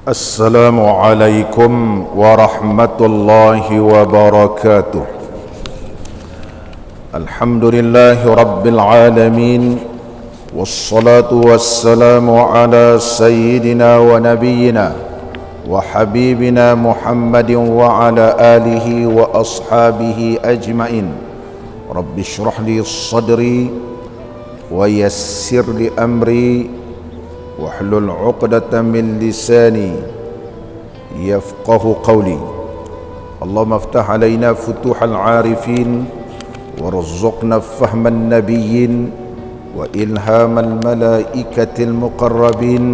السلام عليكم ورحمة الله وبركاته. الحمد لله رب العالمين، والصلاة والسلام على سيدنا ونبينا وحبيبنا محمد وعلى آله وأصحابه أجمعين. رب اشرح لي صدري ويسر لي أمري واحلل عقدة من لساني يفقه قولي. اللهم افتح علينا فتوح العارفين وارزقنا فهم النبيين وإلهام الملائكة المقربين.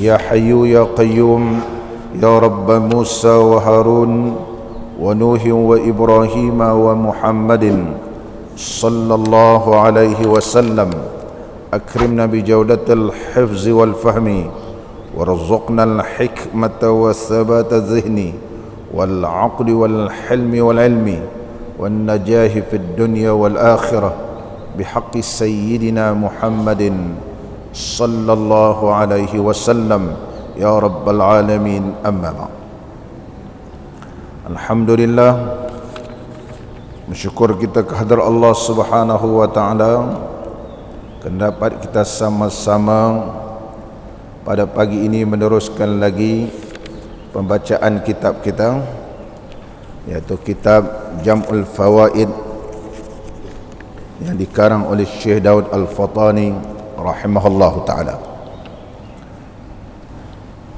يا حي يا قيوم يا رب موسى وهارون ونوح وإبراهيم ومحمد صلى الله عليه وسلم. أكرمنا بجودة الحفظ والفهم وارزقنا الحكمة والثبات الذهني والعقل والحلم والعلم والنجاح في الدنيا والآخرة بحق سيدنا محمد صلى الله عليه وسلم يا رب العالمين. أما بعد، Alhamdulillah, bersyukur kita kehadrat Allah Subhanahu wa taala dapat kita sama-sama pada pagi ini meneruskan lagi pembacaan kitab kita, iaitu kitab Jam'ul Fawaid yang dikarang oleh Syekh Daud Al-Fatani rahimahullahu ta'ala.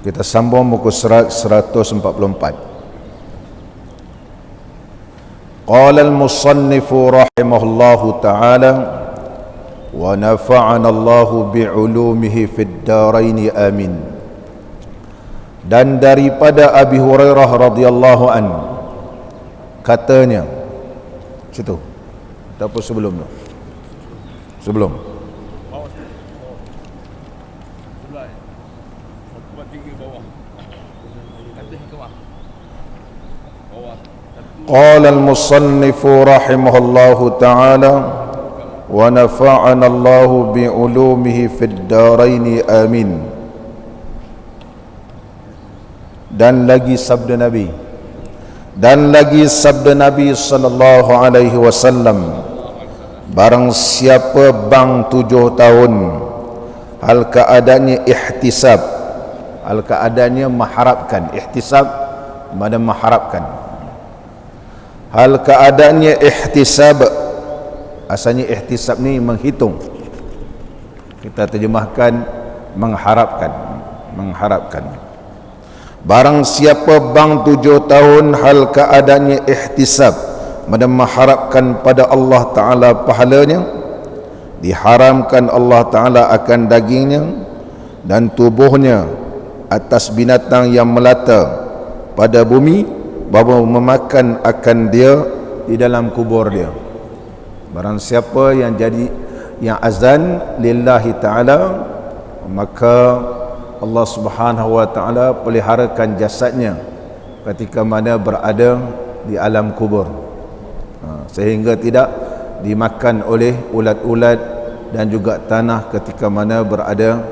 Kita sambung muka surat 144. Qala al-musannifu rahimahullahu ta'ala wa nafa'ana Allahu bi'ulumihi fid darain amin. Dan daripada Abi Hurairah radhiyallahu an, katanya, situ ataupun sebelum tu, sebelum qala al-musannifu rahimahullahu ta'ala wa nafa'ana Allahu bi'ulumihi fid darain amin. Dan lagi sabda Nabi, sallallahu alaihi wasallam, barang siapa bang 7 tahun hal keadaannya ihtisab, hal keadaannya mengharapkan, ihtisab mana mengharapkan, hal keadaannya ihtisab. Asalnya ihtisab ni menghitung, kita terjemahkan mengharapkan. Barang siapa bang 7 tahun hal keadaannya ihtisab, dan mengharapkan pada Allah Ta'ala pahalanya, diharamkan Allah Ta'ala akan dagingnya dan tubuhnya atas binatang yang melata pada bumi, bahawa memakan akan dia di dalam kubur dia. Barang siapa yang azan lillahi ta'ala, maka Allah Subhanahu wa ta'ala peliharakan jasadnya ketika mana berada di alam kubur, sehingga tidak dimakan oleh ulat-ulat dan juga tanah ketika mana berada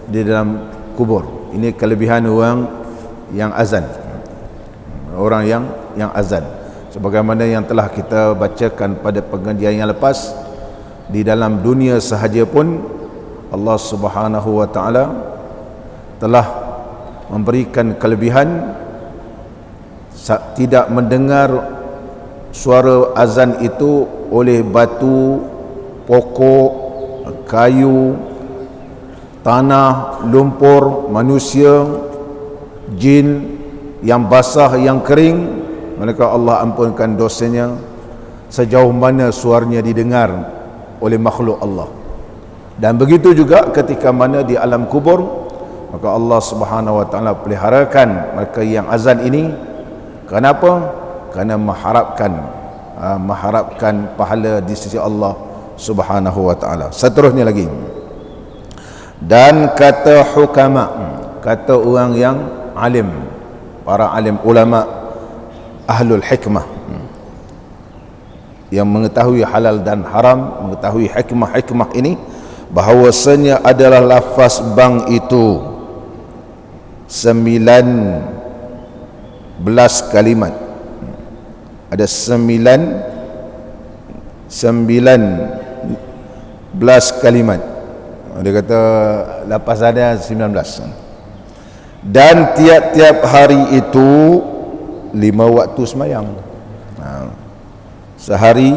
di dalam kubur. Ini kelebihan orang yang azan, orang yang azan. Sebagaimana yang telah kita bacakan pada pengajian yang lepas, di dalam dunia sahaja pun Allah Subhanahu wa ta'ala telah memberikan kelebihan tidak mendengar suara azan itu oleh batu, pokok, kayu, tanah, lumpur, manusia, jin yang basah, yang kering. Maka Allah ampunkan dosanya sejauh mana suaranya didengar oleh makhluk Allah. Dan begitu juga ketika mana di alam kubur, maka Allah Subhanahu wa ta'ala peliharakan mereka yang azan ini. Kenapa? Kerana mengharapkan pahala di sisi Allah Subhanahu wa ta'ala. Seterusnya lagi, dan kata hukama, kata orang yang alim, para alim ulama, ahlul hikmah, yang mengetahui halal dan haram, mengetahui hikmah-hikmah ini, bahawasanya adalah lafaz bang itu kalimat. Ada 19 kalimat. Dia kata lepas ada 19. Dan tiap-tiap hari itu 5 waktu sembahyang. Sehari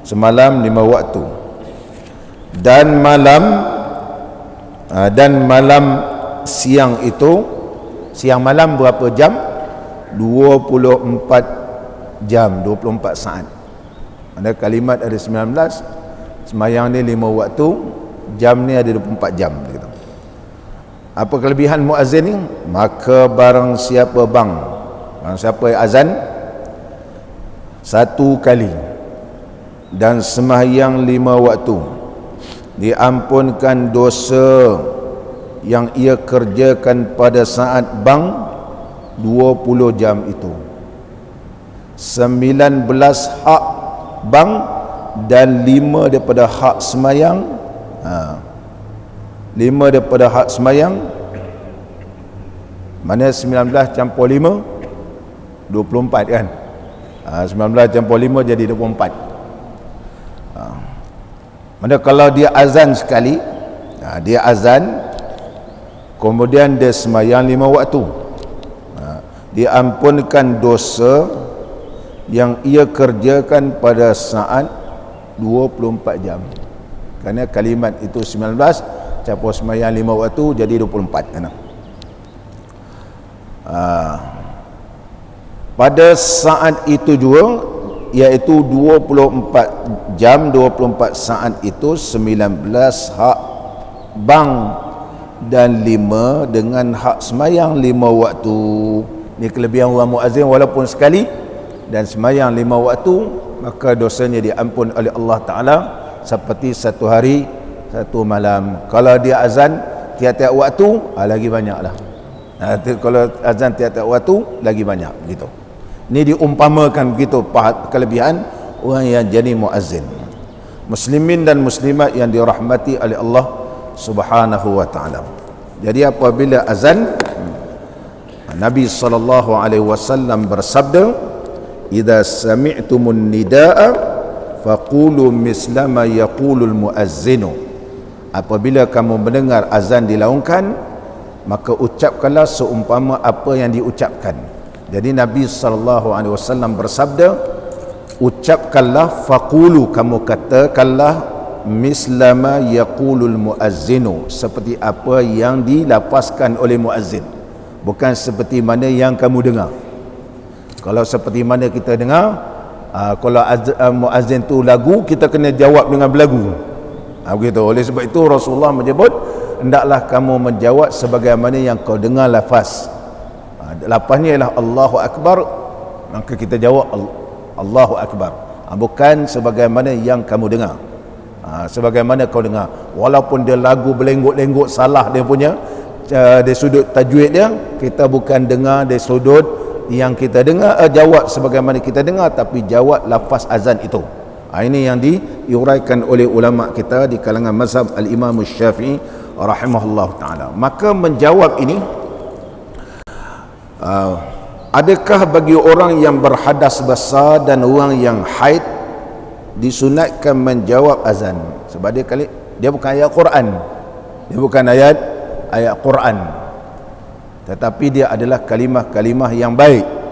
semalam 5 waktu. Dan malam siang itu, siang malam berapa jam? 24 jam, 24 saat. Ada kalimat ada 19, sembahyang ni 5 waktu, jam ni ada 24 jam gitu. Apa kelebihan muazzin ni? Maka barang siapa azan satu kali dan sembahyang 5 waktu, diampunkan dosa yang ia kerjakan pada saat bang 20 jam itu. 19 hak bang dan 5 daripada hak sembahyang. 5 daripada hak sembahyang, mana 19 campur 5 24 kan. 19 campur 5 jadi 24. Mana kalau dia azan sekali, dia azan kemudian dia sembahyang 5 waktu, diampunkan dosa yang ia kerjakan pada saat 24 jam. Kerana kalimat itu 19 campur sembahyang 5 waktu jadi 24 kan. Pada saat itu juga, iaitu 24 jam 24 saat itu, 19 hak bang dan 5 dengan hak sembahyang 5 waktu. Ini kelebihan orang muazzin, walaupun sekali dan sembahyang 5 waktu, maka dosanya diampun oleh Allah Ta'ala seperti satu hari satu malam. Kalau dia azan tiap-tiap waktu, lagi banyak lah. Kalau azan tiap-tiap waktu, lagi banyak gitu. Ini diumpamakan begitu kelebihan orang yang jadi muazzin. Muslimin dan muslimat yang dirahmati oleh Allah Subhanahu wa ta'ala. Jadi apabila azan, Nabi SAW bersabda, "Idza sami'tumun nidaa faqulu misla ma yaqulul muazzinu." Apabila kamu mendengar azan dilaungkan, maka ucapkanlah seumpama apa yang diucapkan. Jadi Nabi SAW bersabda, ucapkanlah, faqulu, kamu katakanlah, mislama yaqulul muazzinu, seperti apa yang dilafazkan oleh muazzin, bukan seperti mana yang kamu dengar. Kalau seperti mana kita dengar, kalau muazzin tu lagu, kita kena jawab dengan berlagu. Begitu. Oleh sebab itu Rasulullah menyebut, hendaklah kamu menjawab sebagaimana yang kau dengar lafaz. Lafaznya ialah Allahu Akbar, maka kita jawab Allahu Akbar, bukan sebagaimana yang kamu dengar. Sebagaimana kau dengar, walaupun dia lagu berlengguk-lengguk salah dia punya, dari sudut tajwid dia, kita bukan dengar dari sudut yang kita dengar, jawab sebagaimana kita dengar, tapi jawab lafaz azan itu. Ini yang diuraikan oleh ulama kita di kalangan mazhab al-Imam Syafi'i rahimahullah ta'ala. Maka menjawab ini, adakah bagi orang yang berhadas besar dan orang yang haid disunatkan menjawab azan? Sebab dia bukan ayat Quran, dia bukan ayat Quran, tetapi dia adalah kalimah-kalimah yang baik.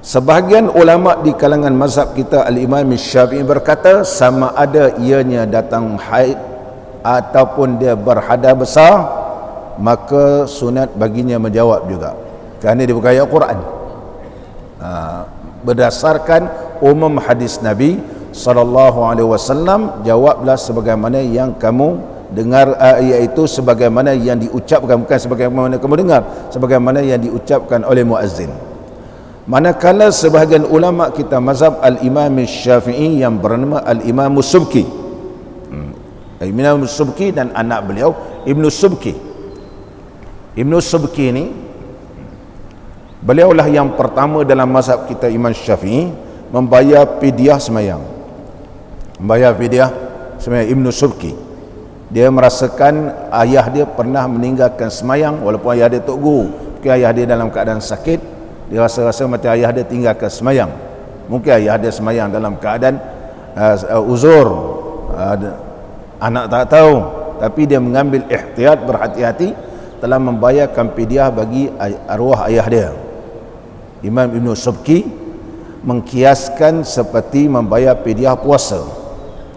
Sebahagian ulama di kalangan mazhab kita al-Imam Syafi'i berkata, sama ada ianya datang haid ataupun dia berhadas besar, maka sunat baginya menjawab juga, kerana dia bukan ayat Quran. Berdasarkan umum hadis Nabi SAW, jawablah sebagaimana yang kamu dengar, iaitu sebagaimana yang diucapkan, bukan sebagaimana kamu dengar, sebagaimana yang diucapkan oleh muazzin. Manakala sebahagian ulama kita mazhab al-Imam Syafi'i yang bernama al-Imam Subki, Imam Subki dan anak beliau Ibnu Subki. Ibnu Subki ni, beliaulah yang pertama dalam mazhab kita Imam Syafi'i membayar fidyah sembahyang. Membayar fidyah sembahyang, Ibnu Subki. dia merasakan ayah dia pernah meninggalkan semayang, walaupun ayah dia tok guru, mungkin ayah dia dalam keadaan sakit, dia rasa-rasa macam ayah dia tinggalkan semayang. Mungkin ayah dia semayang dalam keadaan uzur, anak tak tahu, tapi dia mengambil ihtiyat, berhati-hati, telah membayarkan fidyah bagi arwah ayah dia. Imam Ibn Subki mengkiaskan seperti membayar fidyah puasa.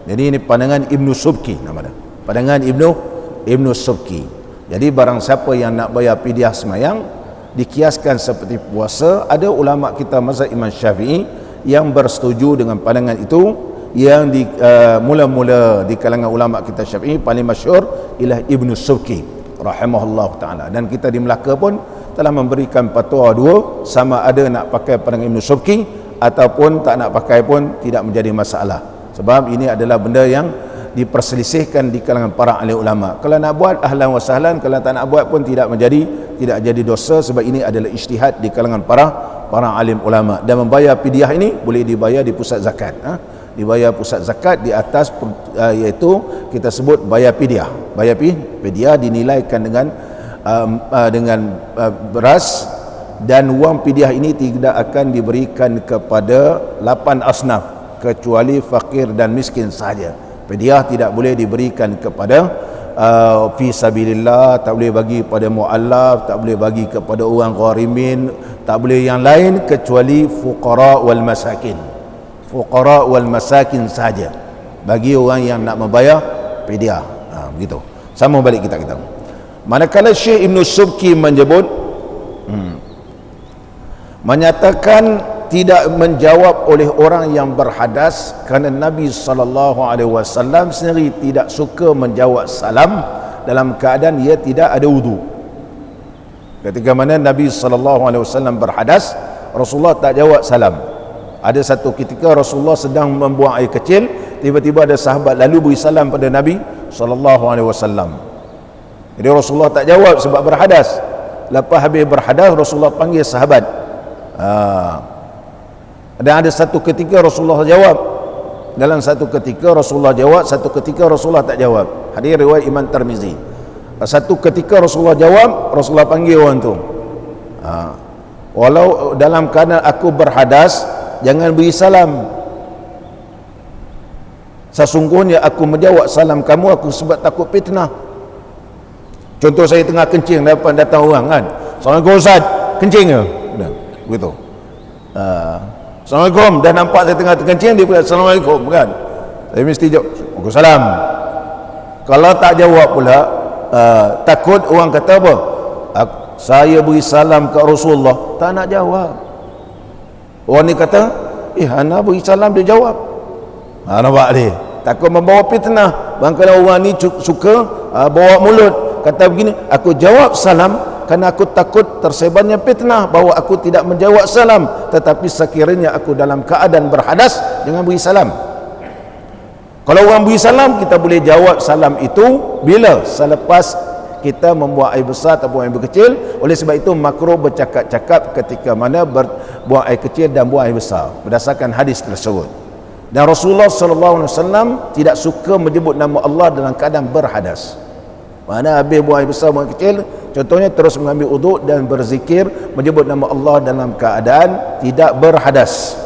Jadi ini pandangan Ibn Subki, nama dia, pandangan Ibn Subki. Jadi barang siapa yang nak bayar fidyah semayang dikiaskan seperti puasa. Ada ulama kita mazhab Imam Syafi'i yang bersetuju dengan pandangan itu, yang mula-mula di kalangan ulama kita Syafi'i paling masyhur ialah Ibn Subki rahimahullah ta'ala. Dan kita di Melaka pun telah memberikan fatwa dua, sama ada nak pakai pandangan Ibn Subki ataupun tak nak pakai pun tidak menjadi masalah, sebab ini adalah benda yang diperselisihkan di kalangan para ahli ulama. Kalau nak buat ahlan wa sahlan, kalau tak nak buat pun tidak jadi dosa, sebab ini adalah ijtihad di kalangan para alim ulama. Dan membayar fidyah ini boleh dibayar di pusat zakat, dibayar pusat zakat di atas, iaitu kita sebut bayar fidyah. Bayar fidyah dinilaikan dengan beras, dan wang fidyah ini tidak akan diberikan kepada 8 asnaf kecuali fakir dan miskin sahaja. Fidyah tidak boleh diberikan kepada fi sabilillah, tak boleh bagi pada muallaf, tak boleh bagi kepada orang gharimin, tak boleh yang lain kecuali fuqara wal masakin. Fuqara wal masakin saja, bagi orang yang nak membayar fidyah. Begitu. Sama balik kita. Manakala Syekh Ibn Subki menyatakan tidak menjawab oleh orang yang berhadas, kerana Nabi SAW sendiri tidak suka menjawab salam dalam keadaan ia tidak ada wudu. Ketika mana Nabi SAW berhadas, Rasulullah tak jawab salam. Ada satu ketika Rasulullah sedang membuang air kecil, tiba-tiba ada sahabat lalu beri salam pada Nabi SAW. Jadi Rasulullah tak jawab sebab berhadas. Lepas habis berhadas, Rasulullah panggil sahabat. Dan ada satu ketika Rasulullah jawab. Dalam satu ketika Rasulullah jawab, satu ketika Rasulullah tak jawab. Hadis riwayat Imam Tirmizi. Satu ketika Rasulullah jawab, Rasulullah panggil orang tu. Walau dalam keadaan aku berhadas, jangan beri salam. Sesungguhnya aku menjawab salam kamu aku sebab takut fitnah. Contoh, saya tengah kencing, datang orang kan, Assalamualaikum Ustaz, kencing ke? Begitu. Assalamualaikum, dan nampak saya tengah kencing, dia bilang Assalamualaikum kan, saya mesti jawab Waalaikumsalam. Kalau tak jawab pula, takut orang kata apa, saya beri salam ke Rasulullah, tak nak jawab. Orang ni kata, ana beri salam, dia jawab. Nampak dia, takut membawa fitnah. Barangkali orang ni suka bawa mulut, kata begini, aku jawab salam kerana aku takut tersebarnya fitnah bahawa aku tidak menjawab salam, tetapi sekiranya aku dalam keadaan berhadas, jangan beri salam. Kalau orang beri salam, kita boleh jawab salam itu bila? Selepas kita membuang air besar atau buang air kecil. Oleh sebab itu makruh bercakap-cakap ketika mana buang air kecil dan buang air besar, berdasarkan hadis tersebut. Dan Rasulullah SAW tidak suka menyebut nama Allah dalam keadaan berhadas. Mana habis buang air besar, buang air kecil, contohnya terus mengambil uduk dan berzikir, menyebut nama Allah dalam keadaan tidak berhadas.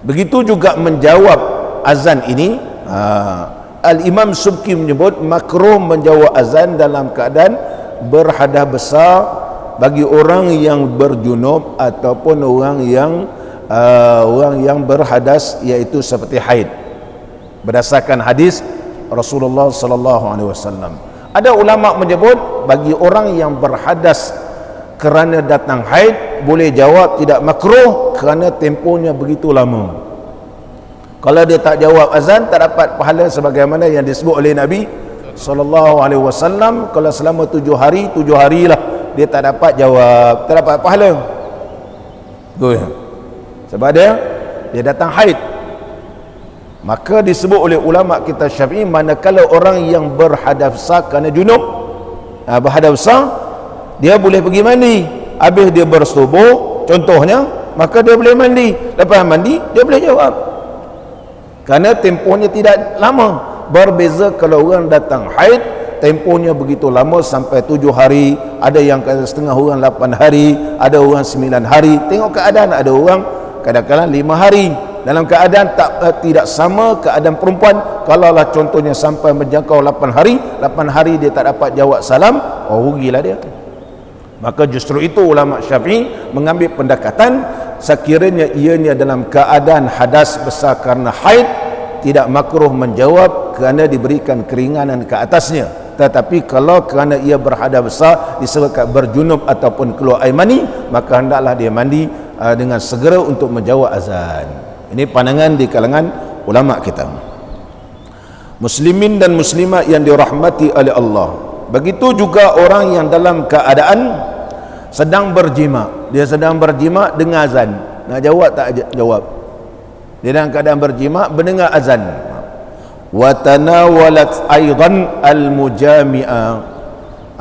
Begitu juga menjawab azan ini, Al-Imam Subki menyebut makruh menjawab azan dalam keadaan berhadas besar bagi orang yang berjunub ataupun orang yang berhadas, iaitu seperti haid, berdasarkan hadis Rasulullah SAW. Ada ulama menyebut bagi orang yang berhadas kerana datang haid boleh jawab tidak makruh kerana tempohnya begitu lama. Kalau dia tak jawab azan, tak dapat pahala sebagaimana yang disebut oleh Nabi SAW. Kalau selama 7 hari lah dia tak dapat jawab, tak dapat pahala. Sebab dia datang haid. Maka disebut oleh ulama kita Syafi'i, manakala orang yang berhadas besar kerana junub, berhadas besar, dia boleh pergi mandi, habis dia bersetubuh contohnya, maka dia boleh mandi. Lepas mandi dia boleh jawab kerana tempohnya tidak lama. Berbeza kalau orang datang haid, tempohnya begitu lama sampai 7 hari, ada yang setengah orang 8 hari, ada orang 9 hari, tengok keadaan. Ada orang kadang-kadang 5 hari. Dalam keadaan tidak sama keadaan perempuan. Kalaulah contohnya sampai menjangkau 8 hari dia tak dapat jawab salam, rugilah dia. Maka justru itu ulama Syafi'i mengambil pendekatan sekiranya ianya dalam keadaan hadas besar kerana haid, tidak makruh menjawab kerana diberikan keringanan ke atasnya. Tetapi kalau kerana ia berhadas besar disebabkan berjunub ataupun keluar air mani, maka hendaklah dia mandi dengan segera untuk menjawab azan. Ini pandangan di kalangan ulama kita. Muslimin dan muslimat yang dirahmati oleh Allah, begitu juga orang yang dalam keadaan sedang berjima. Dia sedang berjima dengan azan, nak jawab tak jawab. Dia dalam keadaan berjima mendengar azan. Wa tanawalat aidan al-mujami'ah,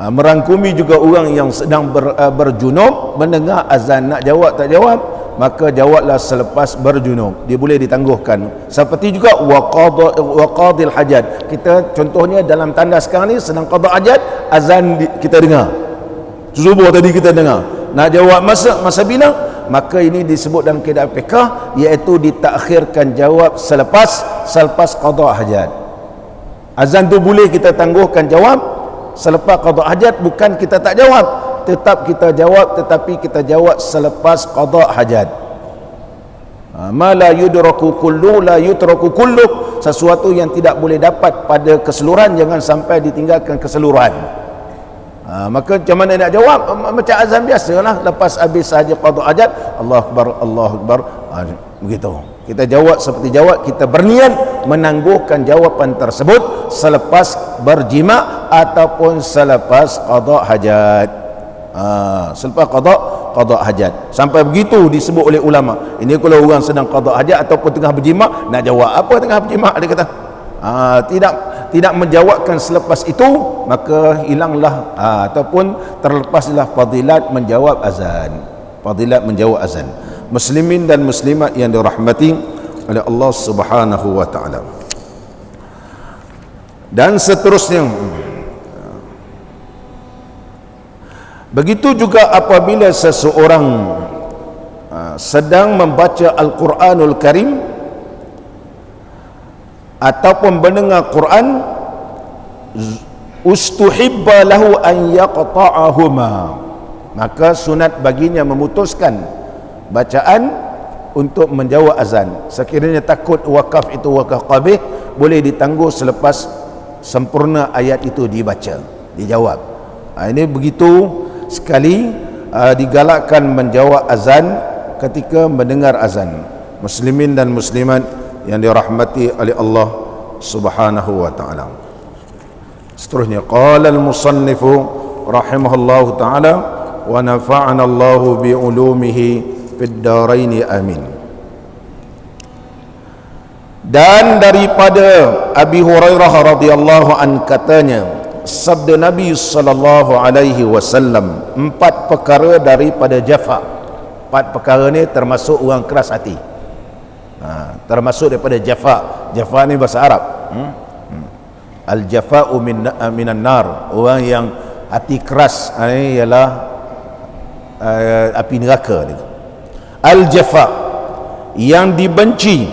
merangkumi juga orang yang sedang berjunub mendengar azan, nak jawab tak jawab, maka jawablah selepas berjunub, dia boleh ditangguhkan. Seperti juga waqadil hajat, kita contohnya dalam tanda sekarang ni sedang qada hajat, azan kita dengar, subuh tadi kita dengar, nak jawab masa bila, maka ini disebut dalam kaedah fiqh, iaitu ditakhirkan jawab selepas qada hajat. Azan tu boleh kita tangguhkan jawab selepas qada hajat, bukan kita tak jawab, tetap kita jawab, tetapi kita jawab selepas qada hajat. Ma la yudraku kullu la yutraku kullu, sesuatu yang tidak boleh dapat pada keseluruhan jangan sampai ditinggalkan keseluruhan. Maka macam mana nak jawab? Macam azan biasalah, lepas habis saja qada hajat, Allahu akbar, Allahu akbar, begitu kita jawab. Seperti jawab, kita berniat menangguhkan jawapan tersebut selepas berjima ataupun selepas qada hajat. Selepas qada hajat. Sampai begitu disebut oleh ulama. Ini kalau orang sedang qada hajat ataupun tengah berjima, nak jawab apa tengah berjima, dia kata tidak menjawabkan selepas itu, maka hilanglah ataupun terlepaslah fadilat menjawab azan. Fadilat menjawab azan. Muslimin dan muslimat yang dirahmati oleh Allah Subhanahu wa taala. Dan seterusnya, begitu juga apabila seseorang sedang membaca Al-Quranul Karim ataupun mendengar Quran, ustuhibba lahu an yaqta'ahuma, maka sunat baginya memutuskan bacaan untuk menjawab azan. Sekiranya takut wakaf itu wakaf qabih, boleh ditangguh selepas sempurna ayat itu dibaca, dijawab. Ini begitu sekali digalakkan menjawab azan ketika mendengar azan. Muslimin dan muslimat yang dirahmati oleh Allah Subhanahu wa taala. Seterusnya, qala al-musannifu rahimahullahu taala wa nafa'ana Allahu bi ulumihi fid dharain amin. Dan daripada Abi Hurairah radhiyallahu an katanya, sabda Nabi sallallahu alaihi wasallam, 4 perkara daripada jafa. 4 perkara ni termasuk orang keras hati. Termasuk daripada jafa. Jafa ni bahasa Arab. Al-jafa'u minan nar, orang yang hati keras, ini ialah api neraka. Al-jafa, yang dibenci,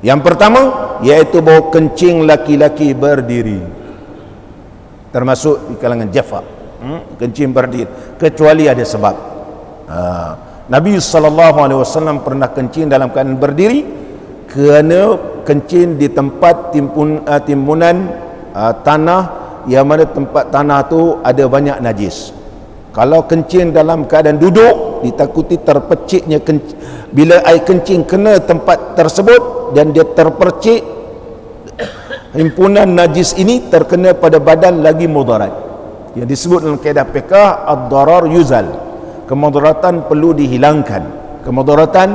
yang pertama iaitu bau kencing laki-laki berdiri, termasuk di kalangan jafa. Kencing berdiri kecuali ada sebab. Nabi SAW pernah kencing dalam keadaan berdiri kerana kencing di tempat timbunan tanah yang mana tempat tanah tu ada banyak najis. Kalau kencing dalam keadaan duduk, ditakuti terperciknya bila air kencing kena tempat tersebut dan dia terpercik, himpunan najis ini terkena pada badan, lagi mudarat. Yang disebut dalam kaedah fiqh ad-darar yuzal, kemudaratan perlu dihilangkan. Kemudaratan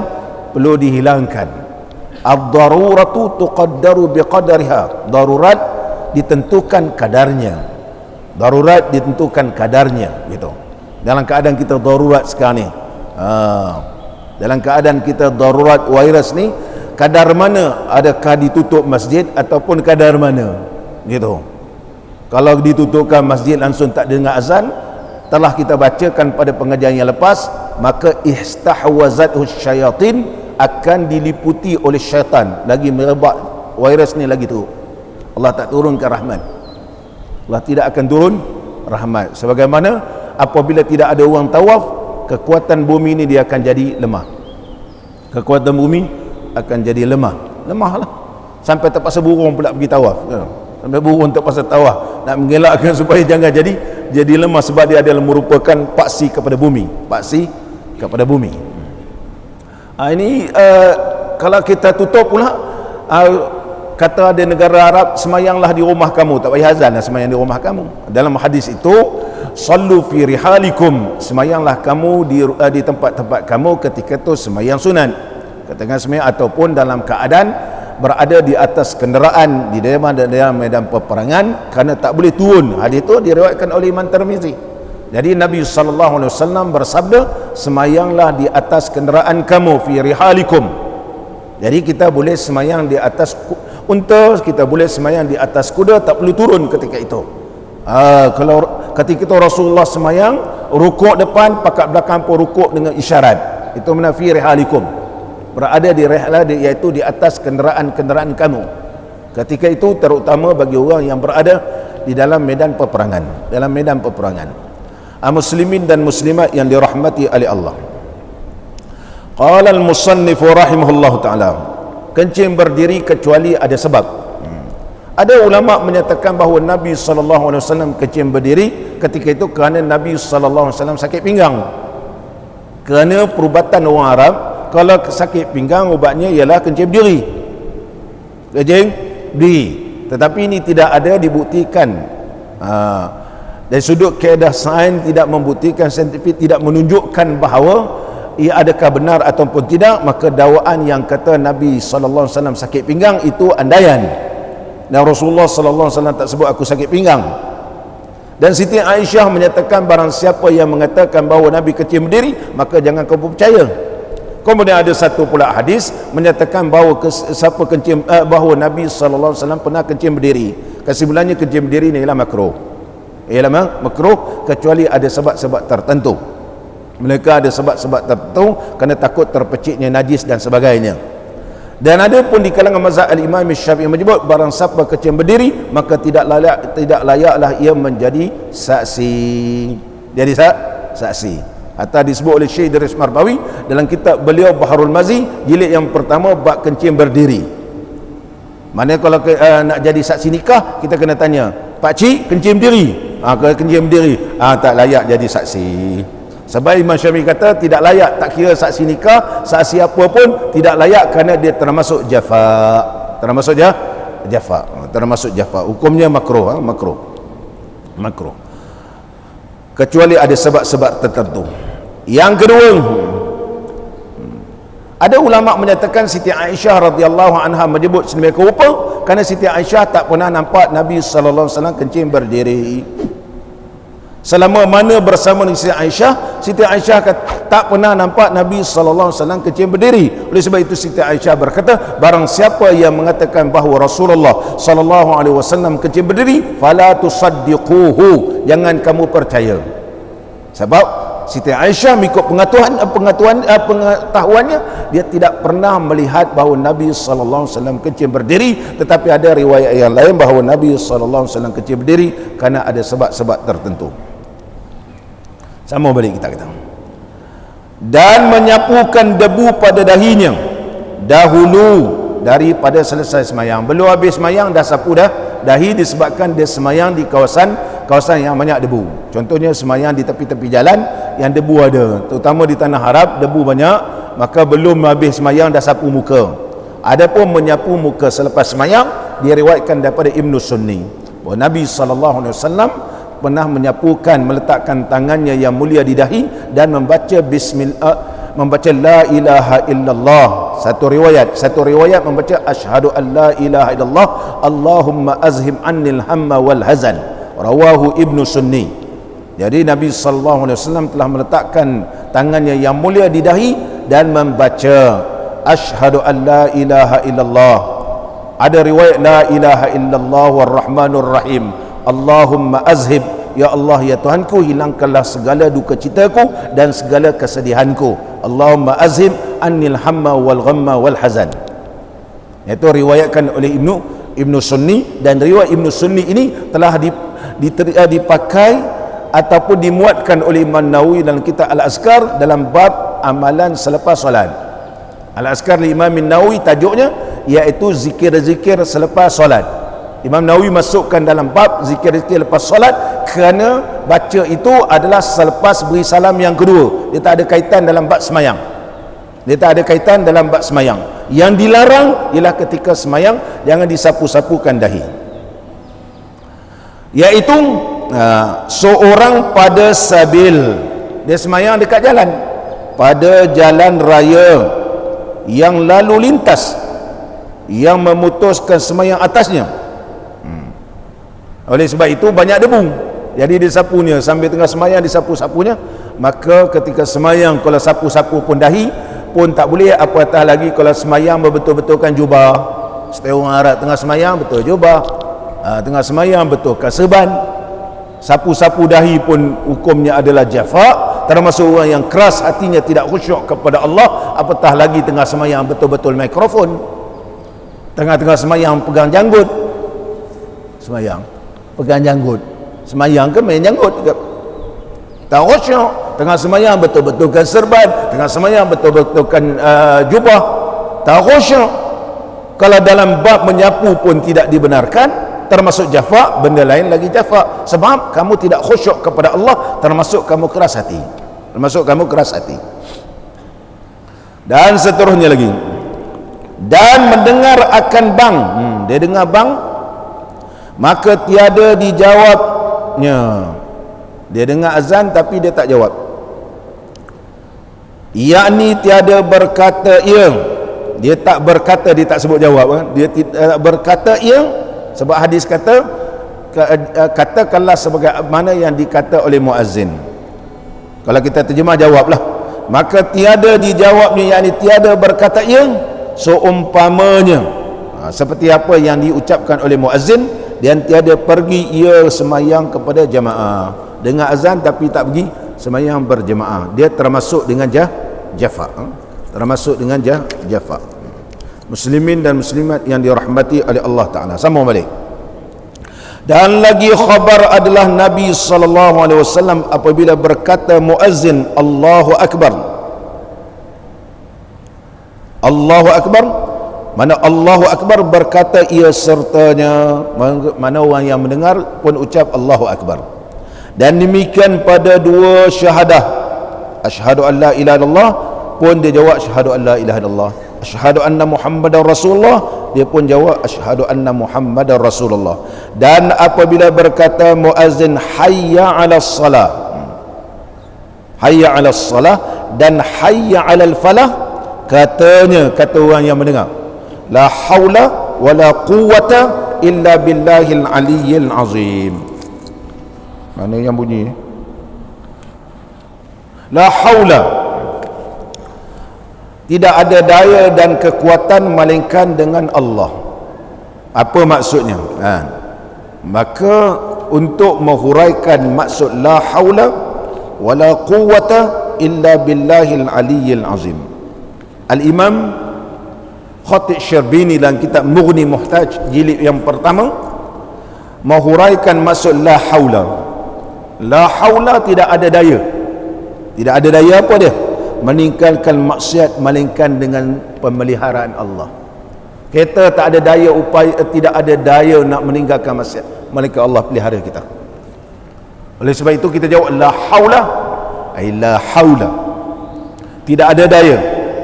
perlu dihilangkan. Ad-daruratu tuqaddaru biqadariha, darurat ditentukan kadarnya. Darurat ditentukan kadarnya, gitu. Dalam keadaan kita darurat sekarang ni, dalam keadaan kita darurat virus ni, kadar mana, adakah ditutup masjid ataupun kadar mana, gitu. Kalau ditutupkan masjid langsung tak dengar azan, telah kita bacakan pada pengajian yang lepas, maka istahwazathu syayatin, akan diliputi oleh syaitan, lagi merebak virus ni lagi tu. Allah tak turunkan rahmat, Allah tidak akan turun rahmat. Sebagaimana apabila tidak ada orang tawaf, kekuatan bumi ni dia akan jadi lemah. Kekuatan bumi akan jadi lemahlah, sampai terpaksa burung pula pergi tawaf. Sampai burung terpaksa tawaf, nak mengelakkan supaya jangan jadi lemah, sebab dia adalah merupakan paksi kepada bumi, ini kalau kita tutup pula, kata ada negara Arab, semayanglah di rumah kamu, tak payah azan lah, semayang di rumah kamu. Dalam hadis itu, sallu fi rihalikum, semayanglah kamu di tempat-tempat kamu ketika itu semayang sunat, katakan semayang ataupun dalam keadaan berada di atas kenderaan di dalam medan peperangan, kerana tak boleh turun. Hadis itu diriwayatkan oleh Imam Tirmizi. Jadi Nabi SAW bersabda, semayanglah di atas kenderaan kamu, fi rihalikum. Jadi kita boleh semayang di atas unta, kita boleh semayang di atas kuda, tak perlu turun ketika itu. Kalau ketika itu Rasulullah semayang, rukuk depan, pakat belakang pun rukuk dengan isyarat. Itu mana fi rihalikum, berada di rihlah, iaitu di atas kenderaan-kenderaan kamu. Ketika itu terutama bagi orang yang berada di dalam medan peperangan, muslimin dan muslimat yang dirahmati oleh Allah. Qala al-musannif rahimahullahu taala, kencing berdiri kecuali ada sebab. Ada ulama menyatakan bahawa Nabi SAW kencing berdiri ketika itu kerana Nabi SAW sakit pinggang. Kerana perubatan orang Arab, kalau sakit pinggang ubatnya ialah kencing berdiri. Tetapi ini tidak ada dibuktikan. Dari sudut kaedah sains tidak membuktikan, saintifik tidak menunjukkan bahawa ia adakah benar ataupun tidak. Maka dakwaan yang kata Nabi SAW sakit pinggang itu andaian, dan Rasulullah SAW tak sebut aku sakit pinggang. Dan Siti Aisyah menyatakan barang siapa yang mengatakan bahawa Nabi kencing berdiri, maka jangan kau percaya. Kemudian ada satu pula hadis menyatakan bahawa bahawa Nabi SAW pernah kencing berdiri. Kesimpulannya kencing berdiri ni ialah makruh. Makruh kecuali ada sebab-sebab tertentu. Mereka ada sebab-sebab tertentu kerana takut terpeciknya najis dan sebagainya. Dan ada pun di kalangan mazhab al-Imam Syafi'i menyebut barang siapa kencing berdiri, maka tidak layaklah ia menjadi saksi. Jadi saksi. Atau disebut oleh Syekh Idris Marbawi dalam kitab beliau Baharul Mazi jilid yang pertama bab kencing berdiri. Mana kalau nak jadi saksi nikah, kita kena tanya, Pak Cik kencing berdiri? Kalau kencing berdiri, tak layak jadi saksi. Sebab Imam Syafi'i kata tidak layak, tak kira saksi nikah, saksi apa pun tidak layak kerana dia termasuk jafa. Termasuk jafa. Hukumnya makruh. Kecuali ada sebab-sebab tertentu. Yang kedua, ada ulama menyatakan Siti Aisyah radhiyallahu anha menyebut sedemikian rupa kerana Siti Aisyah tak pernah nampak Nabi sallallahu alaihi wasallam kencing berdiri. Selama mana bersama dengan Siti Aisyah tak pernah nampak Nabi sallallahu alaihi wasallam kencing berdiri. Oleh sebab itu Siti Aisyah berkata, barang siapa yang mengatakan bahawa Rasulullah sallallahu alaihi wasallam kencing berdiri, fala tusaddiquhu, jangan kamu percaya. Sebab Siti Aisyah mengikut pengetahuannya, dia tidak pernah melihat bahawa Nabi sallallahu alaihi wasallam kencing berdiri. Tetapi ada riwayat yang lain bahawa Nabi sallallahu alaihi wasallam kencing berdiri kerana ada sebab-sebab tertentu. Sama balik kita kata. Dan menyapukan debu pada dahinya dahulu daripada selesai semayang. Belum habis semayang dah sapu dah dahi, disebabkan dia semayang di kawasan yang banyak debu. Contohnya semayang di tepi-tepi jalan yang debu ada, terutama di tanah Arab debu banyak, maka belum habis semayang dah sapu muka. Adapun menyapu muka selepas semayang diriwayatkan daripada Ibnu Sunni bahawa Nabi SAW pernah menyapukan, meletakkan tangannya yang mulia di dahi dan membaca membaca la ilaha illallah. Satu riwayat membaca asyhadu an la ilaha illallah Allahumma azhim annil hamma wal hazan. Rawahu Ibnu Sunni. Jadi Nabi SAW telah meletakkan tangannya yang mulia di dahi dan membaca asyhadu an la ilaha illallah. Ada riwayat la ilaha illallah warrahmanur rahim. Allahumma azhib, ya Allah ya Tuhanku, hilangkanlah segala duka citaku dan segala kesedihanku. Allahumma azhib annil hamma wal ghamma wal hazan. Itu riwayatkan oleh Ibnu Sunni, dan riwayat Ibnu Sunni ini telah dipakai ataupun dimuatkan oleh Imam Nawawi dalam kitab Al-Azkar dalam bab amalan selepas solat. Al-Azkar li Imam Nawawi tajuknya iaitu zikir-zikir selepas solat. Imam Nawawi masukkan dalam bab zikir-zikir lepas solat kerana baca itu adalah selepas beri salam yang kedua. Dia tak ada kaitan dalam bab semayang. Dia tak ada kaitan dalam bab semayang. Yang dilarang ialah ketika semayang jangan disapu-sapukan dahi. Iaitu seorang pada sabil, dia semayang dekat jalan, pada jalan raya yang lalu lintas yang memutuskan semayang atasnya. Oleh sebab itu banyak debu, jadi disapunya sambil tengah semayang, disapu-sapunya. Maka ketika semayang kalau sapu-sapu pun dahi pun tak boleh, apatah lagi kalau semayang betul-betulkan jubah. Setiap orang Arab tengah semayang betul jubah, tengah semayang betulkan serban. Sapu-sapu dahi pun hukumnya adalah jafa, termasuk orang yang keras hatinya, tidak khusyuk kepada Allah. Apatah lagi tengah semayang betul-betul mikrofon, tengah-tengah semayang pegang janggut, semayang pegang janggut, semayang ke main janggut ke? Tak khusyuk. Tengah semayang betul-betulkan serban, tengah semayang betul-betulkan jubah, tak khusyuk. Kalau dalam bab menyapu pun tidak dibenarkan, termasuk jafa. Benda lain lagi jafa, sebab kamu tidak khusyuk kepada Allah, termasuk kamu keras hati, dan seterusnya lagi. Dan mendengar akan bang, dia dengar bang, maka tiada dijawabnya. Dia dengar azan tapi dia tak jawab, yakni tiada berkata ya. Dia tak berkata, dia tak sebut jawab kan? Dia tidak berkata ya, sebab hadis kata katakanlah sebagaimana yang dikata oleh muazzin. Kalau kita terjemah jawablah. Maka tiada dijawabnya, yakni tiada berkata ya, seumpamanya seperti apa yang diucapkan oleh muazzin, dan tiada pergi ia semayang kepada jamaah. Dengar azan tapi tak pergi semayang berjemaah, dia termasuk dengan jafa, termasuk dengan jafa. Muslimin dan muslimat yang dirahmati oleh Allah Ta'ala, sama balik. Dan lagi khabar adalah Nabi SAW apabila berkata muazzin Allahu Akbar, Allahu Akbar, mana Allahu Akbar berkata ia sertanya, mana orang yang mendengar pun ucap Allahu Akbar. Dan demikian pada dua syahadah, asyhadu an la ilaha illallah pun dia jawab asyhadu an la ilaha illallah. Asyhadu anna Muhammadar Rasulullah, dia pun jawab asyhadu anna Muhammadar Rasulullah. Dan apabila berkata muazzin hayya 'alas salah, hayya 'alas salah dan hayya 'alal falah, katanya, kata orang yang mendengar, la haula wala quwwata illa billahil aliyyil azim. Mana yang bunyi? La haula, tidak ada daya dan kekuatan melainkan dengan Allah. Apa maksudnya? Maka untuk menghuraikan maksud la haula wala quwwata illa billahil aliyyil azim, Al-Imam Khatib Syarbini dalam kitab Mughni Muhtaj jilid yang pertama menghuraikan maksud la haula. La haula, tidak ada daya. Tidak ada daya apa dia? Meninggalkan maksiat melainkan dengan pemeliharaan Allah. Kita tak ada daya upaya, tidak ada daya nak meninggalkan maksiat melainkan Allah pelihara kita. Oleh sebab itu kita jawab la haula, ay la haula, tidak ada daya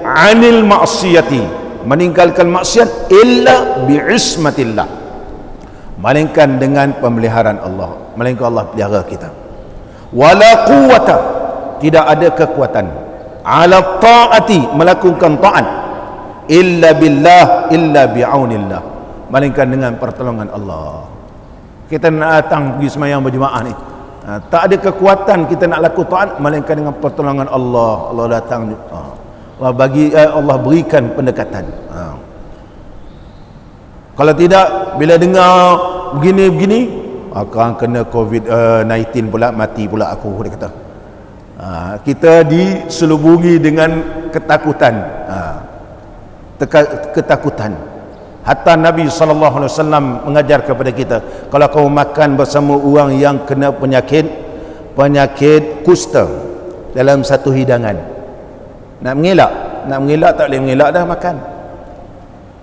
anil ma'siyati, meninggalkan maksiat, illa bi'ismatillah, melainkan dengan pemeliharaan Allah, melainkan Allah pelihara kita. Wala quwwata, tidak ada kekuatan, ala ta'ati, melakukan taat, illa billah, illa bi'aunillah, melainkan dengan pertolongan Allah. Kita nak datang pergi semayang berjemaah ni, tak ada kekuatan kita nak laku taat melainkan dengan pertolongan Allah. Allah datang, Allah berikan pendekatan. Kalau tidak, bila dengar begini-begini, akan kena COVID-19 pula, mati pula aku, dia kata. Kita diselubungi dengan ketakutan. Ketakutan. Hatta Nabi SAW mengajar kepada kita, kalau kau makan bersama orang yang kena penyakit kusta dalam satu hidangan, nak mengelak tak boleh mengelak dah makan,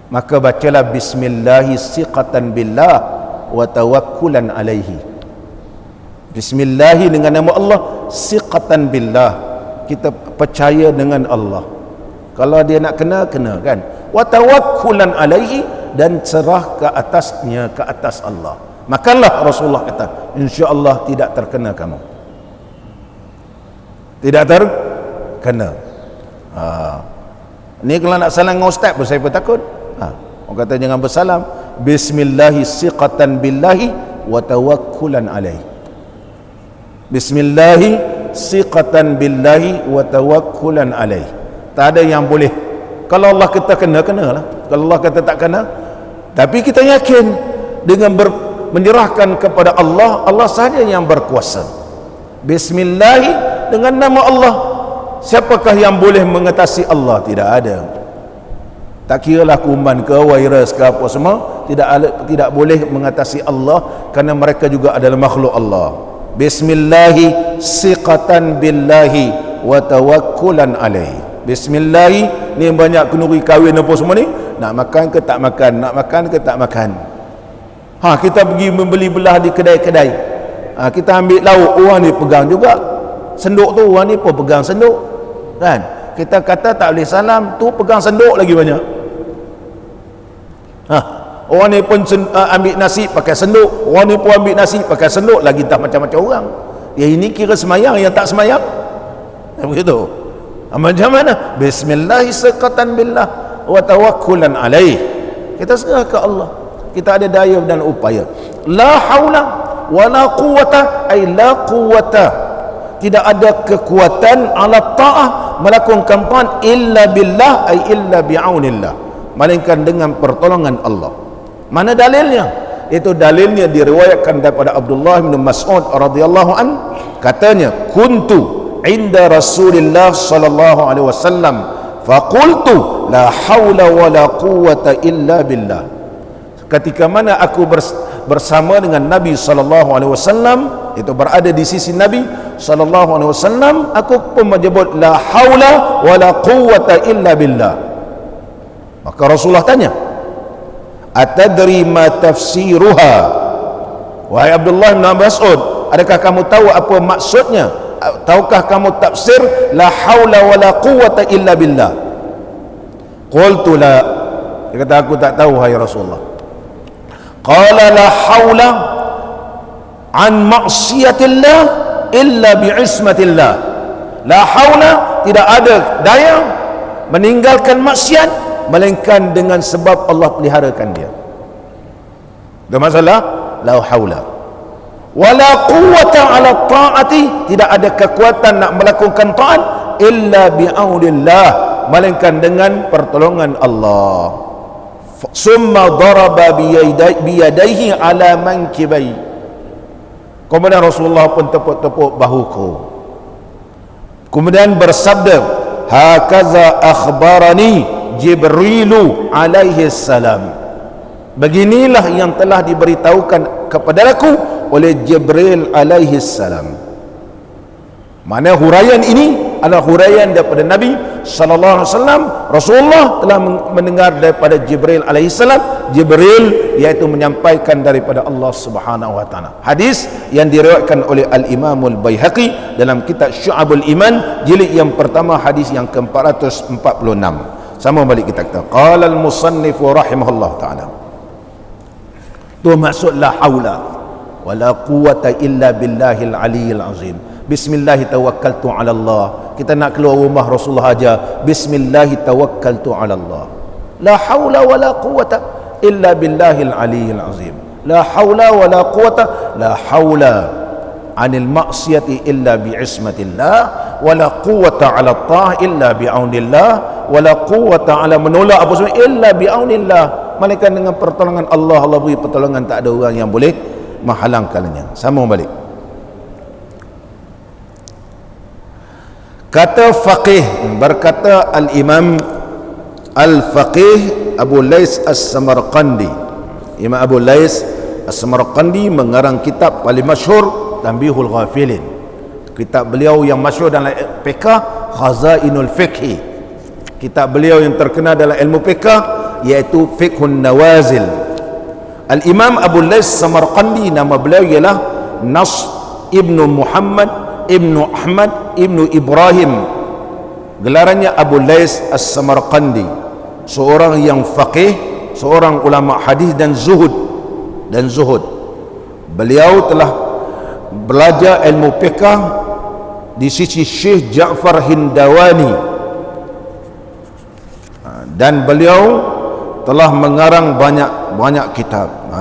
maka bacalah bismillahi siqatan billah wa tawakkulan alaihi. Bismillahi dengan nama Allah, siqatan billah, kita percaya dengan Allah. Kalau dia nak kena kan. Wa tawakkulan alaihi, dan serah ke atasnya, ke atas Allah. Makanlah, Rasulullah kata, insya-Allah tidak terkena kamu. Tidak terkena. Ni kalau nak salam dengan ustaz pun saya pun takut. Orang kata jangan bersalam. Bismillahi siqatan billahi wa tawakkulan alaihi. Bismillahi siqatan billahi wa tawakkulan alaihi. Tak ada yang boleh. Kalau Allah kata kena, kenalah. Kalau Allah kata tak kena, tapi kita yakin dengan menyerahkan kepada Allah, Allah sahaja yang berkuasa. Bismillahi, dengan nama Allah. Siapakah yang boleh mengatasi Allah? Tidak ada. Tak kiralah kuman ke virus ke apa semua, tidak boleh mengatasi Allah, kerana mereka juga adalah makhluk Allah. Bismillahi siqatan billahi wa tawakkulan alaihi. Bismillahi, ni banyak kenduri kahwin apa semua ni, nak makan ke tak makan, nak makan ke tak makan. Kita pergi membeli belah di kedai-kedai, kita ambil lauk, orang ni pegang juga senduk tu, orang ni pun pegang senduk kan. Kita kata tak boleh salam, tu pegang senduk lagi banyak. Orang ni pun ambil nasi pakai senduk, orang ni pun ambil nasi pakai senduk, lagi tak macam-macam orang. Ini kira semayang, yang tak semayang begitu. Macam mana? Bismillahi siqatan billah wa tawakkulan alaih. Kita serah ke Allah. Kita ada daya dan upaya. La haula wa la quwata, ay la quwata, tidak ada kekuatan ala ta'ah, melakukan ta'at, illa billah, ay illa bi'aunillah, melainkan dengan pertolongan Allah. Mana dalilnya? Itu dalilnya diriwayatkan daripada Abdullah bin Mas'ud radhiyallahu an, katanya, kuntu inda Rasulillah sallallahu alaihi wasallam faqultu la haula wala quwwata illa billah. Ketika mana aku bersama dengan Nabi sallallahu alaihi wasallam, itu berada di sisi Nabi sallallahu alaihi wasallam, aku pun menyebut la haula wala quwwata illa billah. Maka Rasulullah tanya, atadri ma tafsiruha? Wahai Abdullah bin Mas'ud, adakah kamu tahu apa maksudnya? Tahukah kamu tafsir la haula wala quwwata illa billah? Qultu la. Dia kata, aku tak tahu hai Rasulullah. Qala la haula an ma'siyatillah illa bi'ismatillah. La haula, tidak ada daya meninggalkan maksiat melainkan dengan sebab Allah peliharakan dia. Ada masalah? La haula wala quwwata ala ta'ati, tidak ada kekuatan nak melakukan taat illa bi'aunillah, melainkan dengan pertolongan Allah. Summa daraba biyadaihi ala mankibai. Kemudian Rasulullah pun tepuk-tepuk bahuku, kemudian bersabda, hakaza akhbarani Jibrilu alaihi salam. Beginilah yang telah diberitahukan kepadaku oleh Jibril alaihi salam. Mana huraian ini adalah huraian daripada Nabi sallallahu alaihi wasallam. Rasulullah telah mendengar daripada Jibril alaihi salam. Jibril iaitu menyampaikan daripada Allah Subhanahu wa taala. Hadis yang diriwayatkan oleh Al-Imam Al-Baihaqi dalam kitab Syu'abul Iman jilid yang pertama, hadis yang ke-446. Sama balik kita kata, qala al-musannif rahimahullah taala. Tu maksud la haula wala quwwata illa billahil aliyyil azim. Bismillah tawakkaltu ala Allah. Kita nak keluar rumah Rasulullah aja, bismillah tawakkaltu ala Allah. La haula wala quwwata illa billahil aliyyil azim. La haula wala quwwata, la haula anil ma'siyati illa bi'ismatillah wala quwwata 'ala ta'ah illa bi'aunillah, wala quwwata 'ala menolak apa semua illa bi'aunillah, melainkan dengan pertolongan Allah. Allah beri pertolongan, tak ada orang yang boleh menghalangkannya. Sama balik. Kata faqih, berkata al-Imam al-Faqih Abu Lais As-Samarqandi. Imam Abu Lais As-Samarqandi mengarang kitab paling masyhur Tanbihul Ghafilin. Kitab beliau yang masyhur dalam fiqh, Khazainul Fiqh. Kitab beliau yang terkenal dalam ilmu fiqh iaitu Fiqhun Nawazil. Al-Imam Abu Lais Samarqandi, nama beliau ialah Nas Ibnu Muhammad Ibnu Ahmad Ibnu Ibrahim. Gelarannya Abu Lais As-Samarqandi, seorang yang faqih, seorang ulama hadis dan zuhud. Beliau telah belajar ilmu fiqh di sisi Syekh Ja'far Hindawani, dan beliau telah mengarang banyak kitab,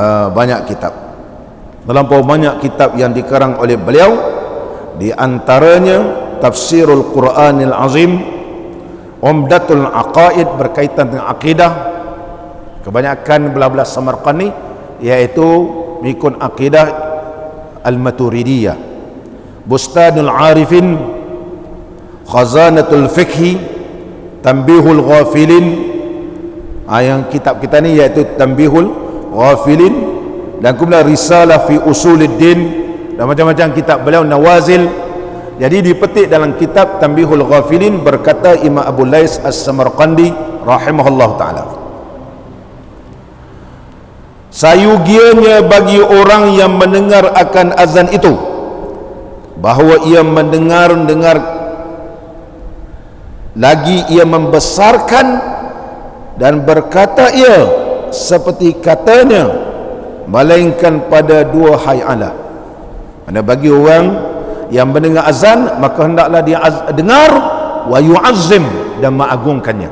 terlampau banyak kitab yang dikarang oleh beliau. Di antaranya Tafsirul Quranil Azim, Umdatul Aqaid berkaitan dengan akidah. Kebanyakan belah-belah Samarqandi iaitu mengikut akidah Al-Maturidiyah. Bustanul Arifin, Khazanatul Fiqhi, Tanbihul Ghafilin. Yang kitab kita ni iaitu Tanbihul Ghafilin, dan kemudian Risalah fi Usuluddin, dan macam-macam kitab beliau Nawazil. Jadi dipetik dalam kitab Tanbihul Ghafilin, berkata Imam Abu Lais As-Samarqandi rahimahullah ta'ala, sayugianya bagi orang yang mendengar akan azan itu, bahawa ia mendengar lagi ia membesarkan dan berkata ia seperti katanya, melainkan pada dua hay'alah. Mana bagi orang yang mendengar azan, maka hendaklah dia dengar wa yu'azzim, dan mengagungkannya.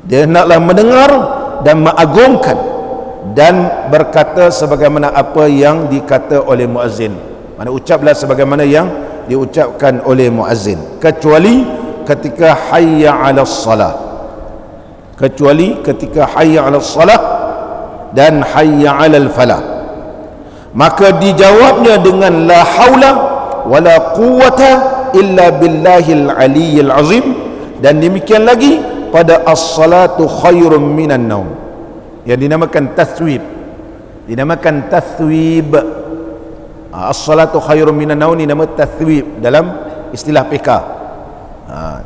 Dia hendaklah mendengar dan mengagungkan, dan berkata sebagaimana apa yang dikata oleh muazzin. Mana ucaplah sebagaimana yang diucapkan oleh muazzin, kecuali ketika hayya 'alas salah, dan hayya 'alal falah. Maka dijawabnya dengan la haula wala quwwata illa billahil aliyyil azim, dan demikian lagi pada as-salatu khairum minan naum, yang dinamakan taswib. As-salatu khairum minan naum ni nama taswib dalam istilah fiqh.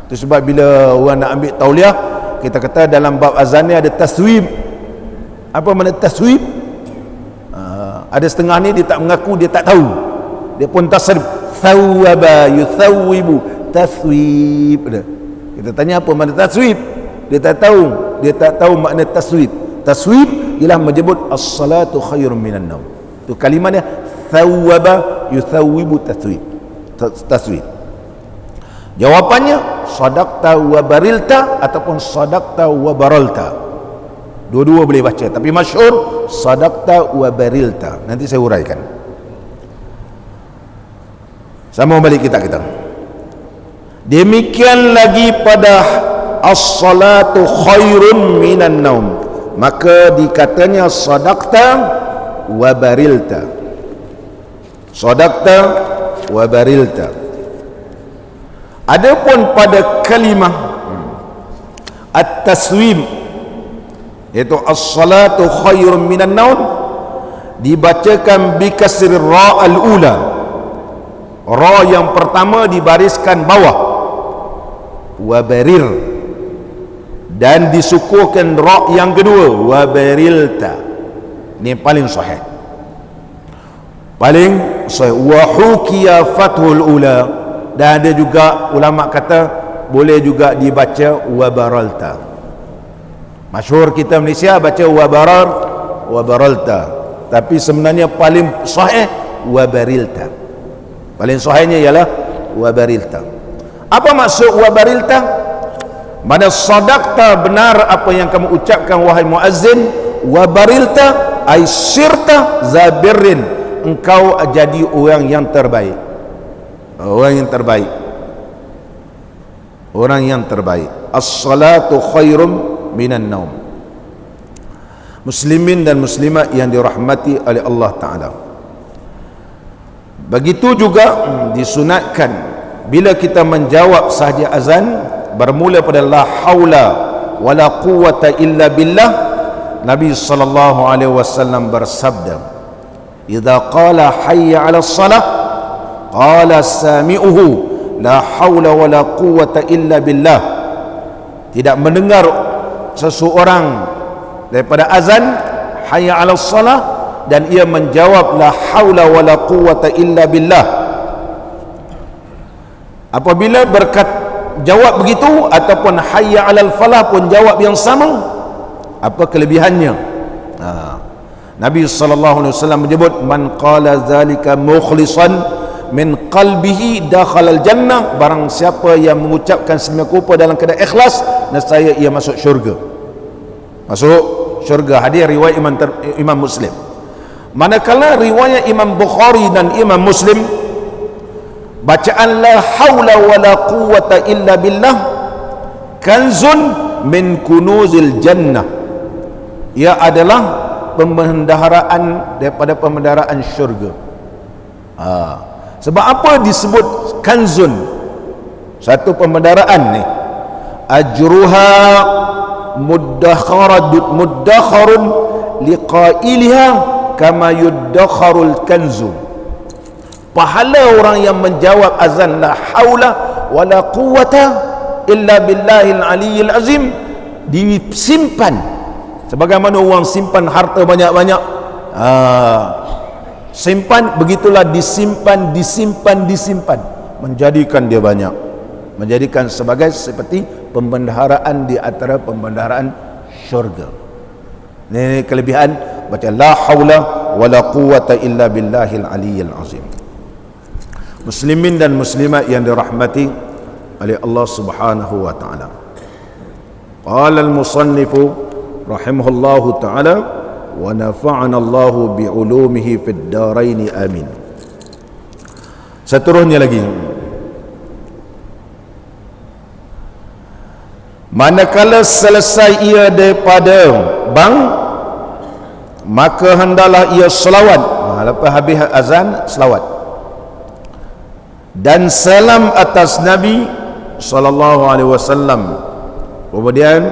Itu sebab bila orang nak ambil tauliah, kita kata dalam bab azan ni ada taswib. Apa makna taswib? Ada setengah ni dia tak mengaku, dia tak tahu, dia pun tasrif, thawaba yuthawwibu, taswib. Kita tanya apa makna taswib, dia tak tahu makna taswib. Taswib ialah menyebut as-salatu khairun minan naum. Tu kalimatnya thawaba yuthawwibu, taswib. Jawapannya sadaqta wa barilta ataupun sadaqta wa baralta. Dua-dua boleh baca, tapi masyhur sadaqta wa barilta. Nanti saya uraikan. Sama balik kita. Demikian lagi pada as-salatu khairun minan naum, maka dikatanya sadaqta wa barilta. Sadaqta wa barilta. Adapun pada kalimah at-taswib, iaitu as-salatu khairun minan naum, dibacakan bi kasri ra al-ula. Ra yang pertama dibariskan bawah, wa barir, dan disukuhkan ra yang kedua, wa barilta. Ini paling sahih. Wa hukiya fathul ula, dan ada juga ulama kata boleh juga dibaca wa baralta. Masyhur kita Malaysia baca wa baralta, tapi sebenarnya paling sahih wa barilta. Paling sahihnya ialah wa barilta. Apa maksud wa barilta? Mana sadaqta, benar apa yang kamu ucapkan wahai muazzin, wa barilta ay sirta zabirrin, engkau jadi orang yang terbaik. Orang yang terbaik. orang yang terbaik. As-salatu khairum minan naum. Muslimin dan muslimat yang dirahmati oleh Allah Ta'ala, begitu juga disunatkan bila kita menjawab sahaja azan bermula pada la haula wala quwwata illa billah. Nabi sallallahu alaihi wasallam bersabda, idza qala hayya 'alas salah qala sami'uhu la haula wala quwwata illa billah. Tidak mendengar seseorang daripada azan hayya 'alas salah dan ia menjawab la haula wala quwwata illa billah. Apabila jawab begitu ataupun hayya 'alal falah pun jawab yang sama, apa kelebihannya? Nabi sallallahu alaihi wasallam menyebut, man qala zalika mukhlishan min qalbihi dakhalal jannah. Barang siapa yang mengucapkan semua rupa dalam keadaan ikhlas, nescaya ia masuk syurga. Masuk syurga. Hadis riwayat Imam Muslim. Manakala riwayat Imam Bukhari dan Imam Muslim, bacaan la haula wala quwwata illa billah kanzun min kunuzil jannah. Ia adalah pembendaharaan daripada pembendaharaan syurga. Sebab apa disebut kanzun? Satu pembendaharaan ni, ajruha muddakharun liqailiha kama yuddakharul kanzu. Pahala orang yang menjawab azan la haula wala quwwata illa billahil aliyyil azim disimpan sebagaimana orang simpan harta banyak-banyak. Simpan, begitulah disimpan, menjadikan dia banyak, menjadikan sebagai seperti pembendaharaan di antara pembendaharaan syurga. Ini kelebihan baca la haula wala quwwata illa billahil aliyyil azim. Muslimin dan muslimat yang dirahmati oleh Allah Subhanahu wa taala. Qala al-musannifu rahimahullahu taala wa nafa'ana Allah bi ulumihi fid darain amin. Seterusnya lagi, manakala selesai ia daripada bang, maka hendaklah ia selawat. Lepas habis azan, selawat dan salam atas Nabi sallallahu alaihi wasallam. Kemudian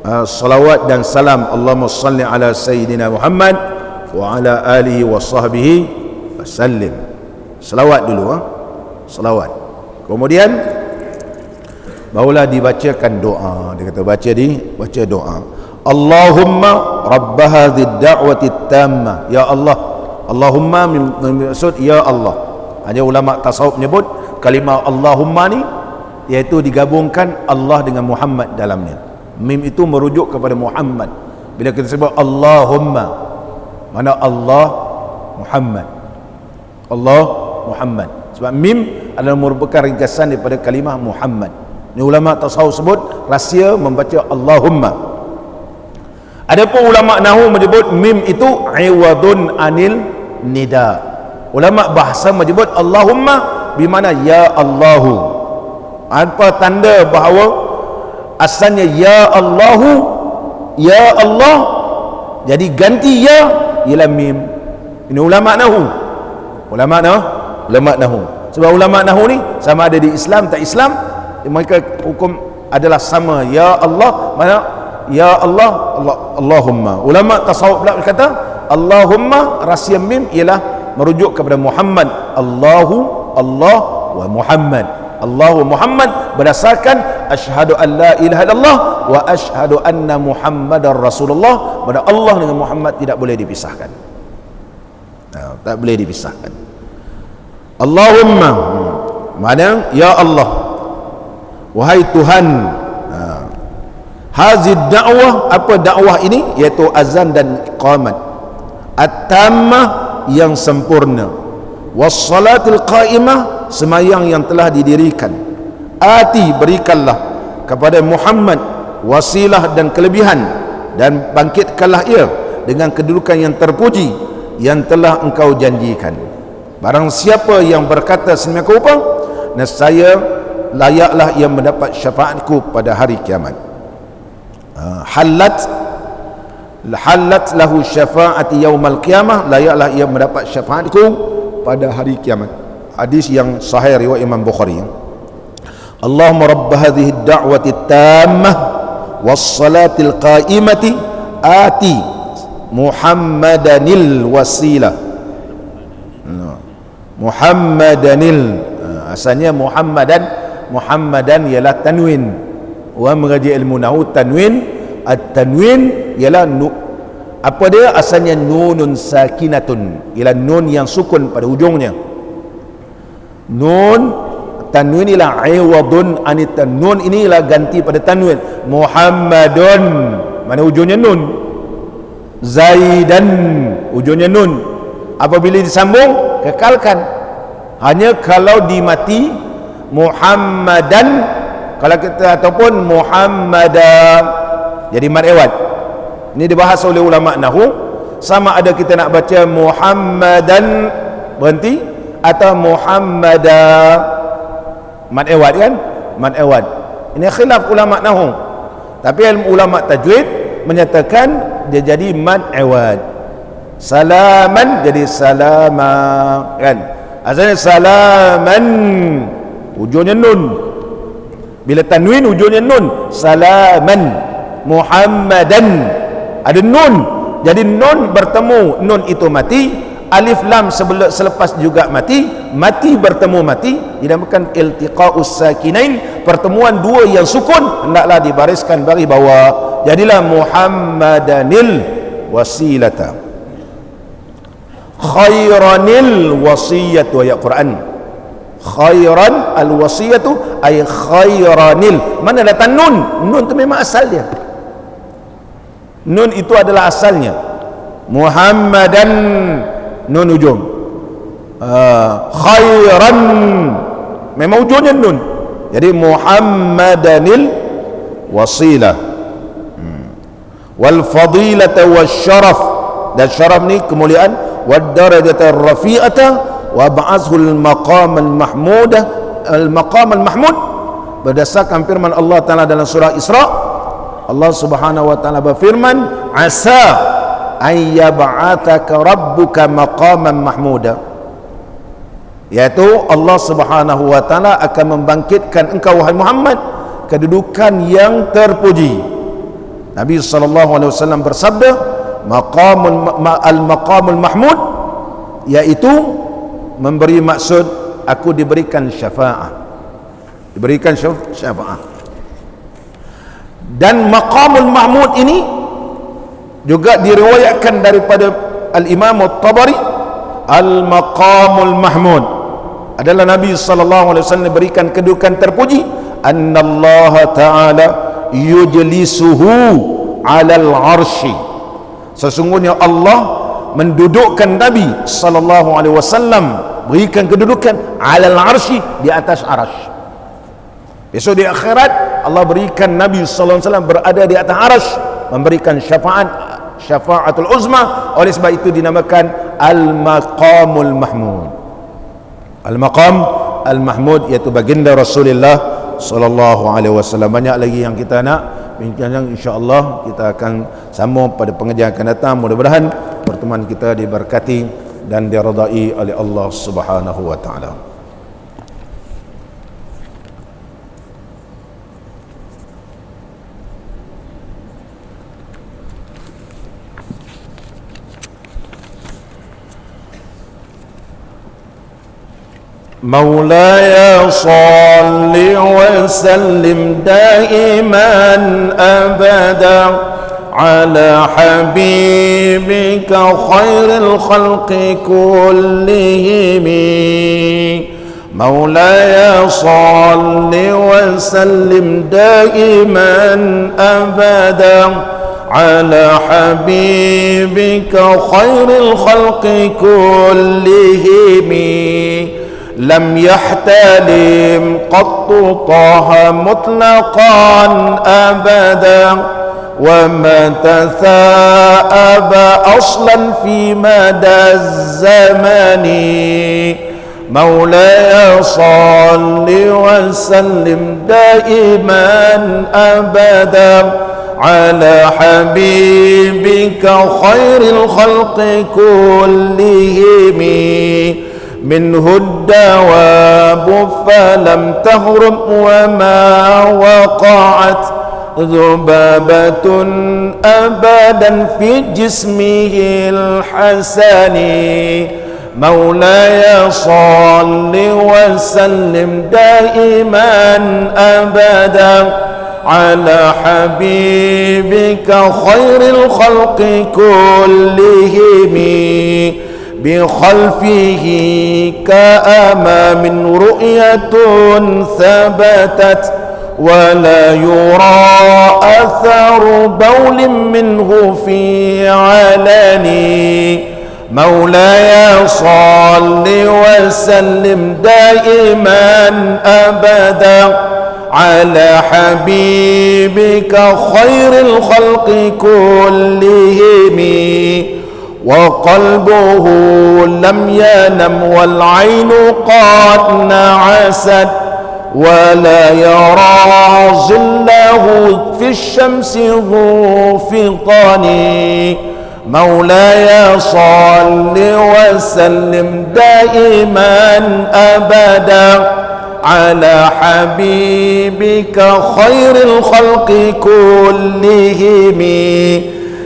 salawat dan salam, Allahumma salli ala sayyidina Muhammad wa ala alihi wa sahbihi wasallim. Selawat dulu, selawat. Kemudian barulah dibacakan doa. Dia kata baca doa. Allahumma rabb hadhihi da'wati tammah. Ya Allah. Allahumma maksud ya Allah. Hanya ulama tasawuf menyebut kalimah Allahumma ni iaitu digabungkan Allah dengan Muhammad dalamnya. Mim itu merujuk kepada Muhammad. Bila kita sebut Allahumma, mana Allah Muhammad. Allah Muhammad. Sebab mim adalah merupakan ringkasan daripada kalimah Muhammad. Ini ulama tasawuf sebut rahsia membaca Allahumma. Adapun ulama nahwu menyebut mim itu iwadun anil nida. Ulama bahasa menyebut Allahumma bermakna ya Allahu. Apa tanda bahawa asalnya ya Allahu, ya Allah, jadi ganti ya ialah mim. Ini ulama nahwu. Ulama nahwu. Sebab ulama nahwu ni sama ada di Islam tak Islam, mereka hukum adalah sama. Ya Allah, mana ya Allah, Allahumma. Ulama tasawuf pula berkata Allahumma rahsia mim ialah merujuk kepada Muhammad. Allahu, Allah wa Muhammad. Allahu Muhammad berdasarkan asyhadu an la ilaha illallah wa asyhadu anna Muhammadar Rasulullah. Pada Allah dengan Muhammad tidak boleh dipisahkan. Tak boleh dipisahkan. Allahumma makna ya Allah, wahai Tuhan. Hazid dakwah, apa dakwah ini? Iaitu azan dan iqamat at-tammah yang sempurna, wassalatul qaimah, semayang yang telah didirikan. Ati, berikanlah kepada Muhammad wasilah dan kelebihan, dan bangkitkanlah ia dengan kedudukan yang terpuji yang telah engkau janjikan. Barang siapa yang berkata sedemikian rupa, nescaya layaklah ia mendapat syafaatku pada hari kiamat. Halat lahu syafaati yaumal qiyamah, layaklah ia mendapat syafaatku pada hari kiamat. Hadis yang sahih riwayat Imam Bukhari. Allahumma rabb hadhihi ad-da'wati at-tammah was-salatil qa'imati ati Muhammadanil wasilah. Muhammadanil, asalnya Muhammadan ialah tanwin. Orang mengaji ilmu nahwu tanwin, at-tanwin ialah apa dia? Asalnya nunun sakinatun, ialah nun yang sukun pada hujungnya. Nun tanwin ialah iwadun anit, nun ini ialah ganti pada tanwin. Muhammadun, mana hujungnya nun. Zaidan, ujungnya nun. Apabila disambung, kekalkan. Hanya kalau dimati Muhammadan, kalau kita, ataupun Muhammada, jadi mad iwad. Ini dibahas oleh ulama nahwu, sama ada kita nak baca Muhammadan berhenti atau Muhammada mad iwad, kan? Mad iwad. Ini khilaf ulama nahwu. Tapi ulama tajwid menyatakan dia jadi mad iwad. Salaman jadi salama, kan? Asalnya salaman, ujungnya nun. Bila tanwin ujungnya nun. Salaman. Muhammadan, ada nun, jadi nun bertemu, nun itu mati. Alif lam selepas juga mati. Mati bertemu mati, dinamakan iltiqa'us sakinain, pertemuan dua yang sukun hendaklah dibariskan bagi bawah. Jadilah Muhammadanil wasilata. Khairanil wasiyatu, ayat Quran. Khairan al wasiyatu ay khairanil. Mana datang nun? Nun itu memang asal dia. Nun itu adalah asalnya. Muhammadan, nun ujung. Khairan, memang ujungnya nun. Jadi Muhammadanil wasilah. Wal fadilata wasyaraf, dan syaraf ni kemuliaan. Wad darajata rafi'ata wa ba'athu al maqam al mahmudah, al maqam al mahmud, berdasarkan firman Allah Taala dalam surah Isra. Allah Subhanahu wa taala berfirman, asa ay yab'athaka rabbuka maqaman mahmuda, iaitu Allah Subhanahu wa taala akan membangkitkan engkau wahai Muhammad kedudukan yang terpuji. Nabi sallallahu alaihi wasallam bersabda, al-maqamul mahmud, iaitu memberi maksud aku diberikan syafaat. Diberikan syafaat. Dan maqamul mahmud ini juga diriwayatkan daripada al-Imam At-Tabari, al-maqamul mahmud adalah Nabi sallallahu alaihi wasallam diberikan kedudukan terpuji. Annallaha ta'ala yujlisuhu 'alal 'arsy, sesungguhnya Allah mendudukkan Nabi sallallahu alaihi wasallam, berikan kedudukan 'alal 'arsy, di atas arasy. Besok di akhirat Allah berikan Nabi sallallahu alaihi wasallam berada di atas arasy, memberikan syafaatul uzma. Oleh sebab itu dinamakan al-maqamul mahmud. Al-maqam al-mahmud iaitu baginda Rasulullah sallallahu alaihi wasallam. Banyak lagi yang kita nak bincang, insya-Allah kita akan sambung pada pengajian akan datang. Mudah-mudahan pertemuan kita diberkati dan diridai oleh Allah Subhanahu wa taala. مولاي صل وسلم دائما أبدا على حبيبك خير الخلق كلهم. مولاي صل وسلم دائما أبدا على حبيبك خير الخلق كلهم. لم يحتلم قط طه مطلقا أبدا وما تثاءب أصلا في مدى الزمن. مولاي صل وسلم دائما أبدا على حبيبك خير الخلق كلهم. منه الدواب فلم تهرب وما وقعت ذبابة أبدا في جسمه الحسن. مولاي صل وسلم دائما أبدا على حبيبك خير الخلق كلهم. بخلفه كأمام رؤية ثبتت ولا يرى أثر بول منه في علني. مولاي صل وسلم دائما أبدا على حبيبك خير الخلق كلهم. وقلبه لم ينم والعين قد نعست ولا يرى ظله في الشمس ذو فطن. مولاي صل وسلم دائما أبدا على حبيبك خير الخلق كلهم.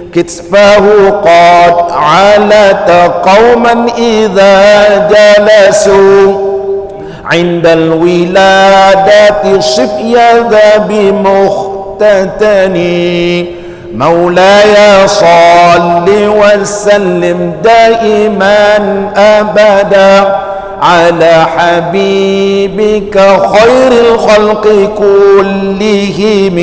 كتفاه قد علت قوما إذا جلسوا عند الولادة صفيا ذا بمختتني. مولاي صل وسلم دائما أبدا على حبيبك خير الخلق كلهم.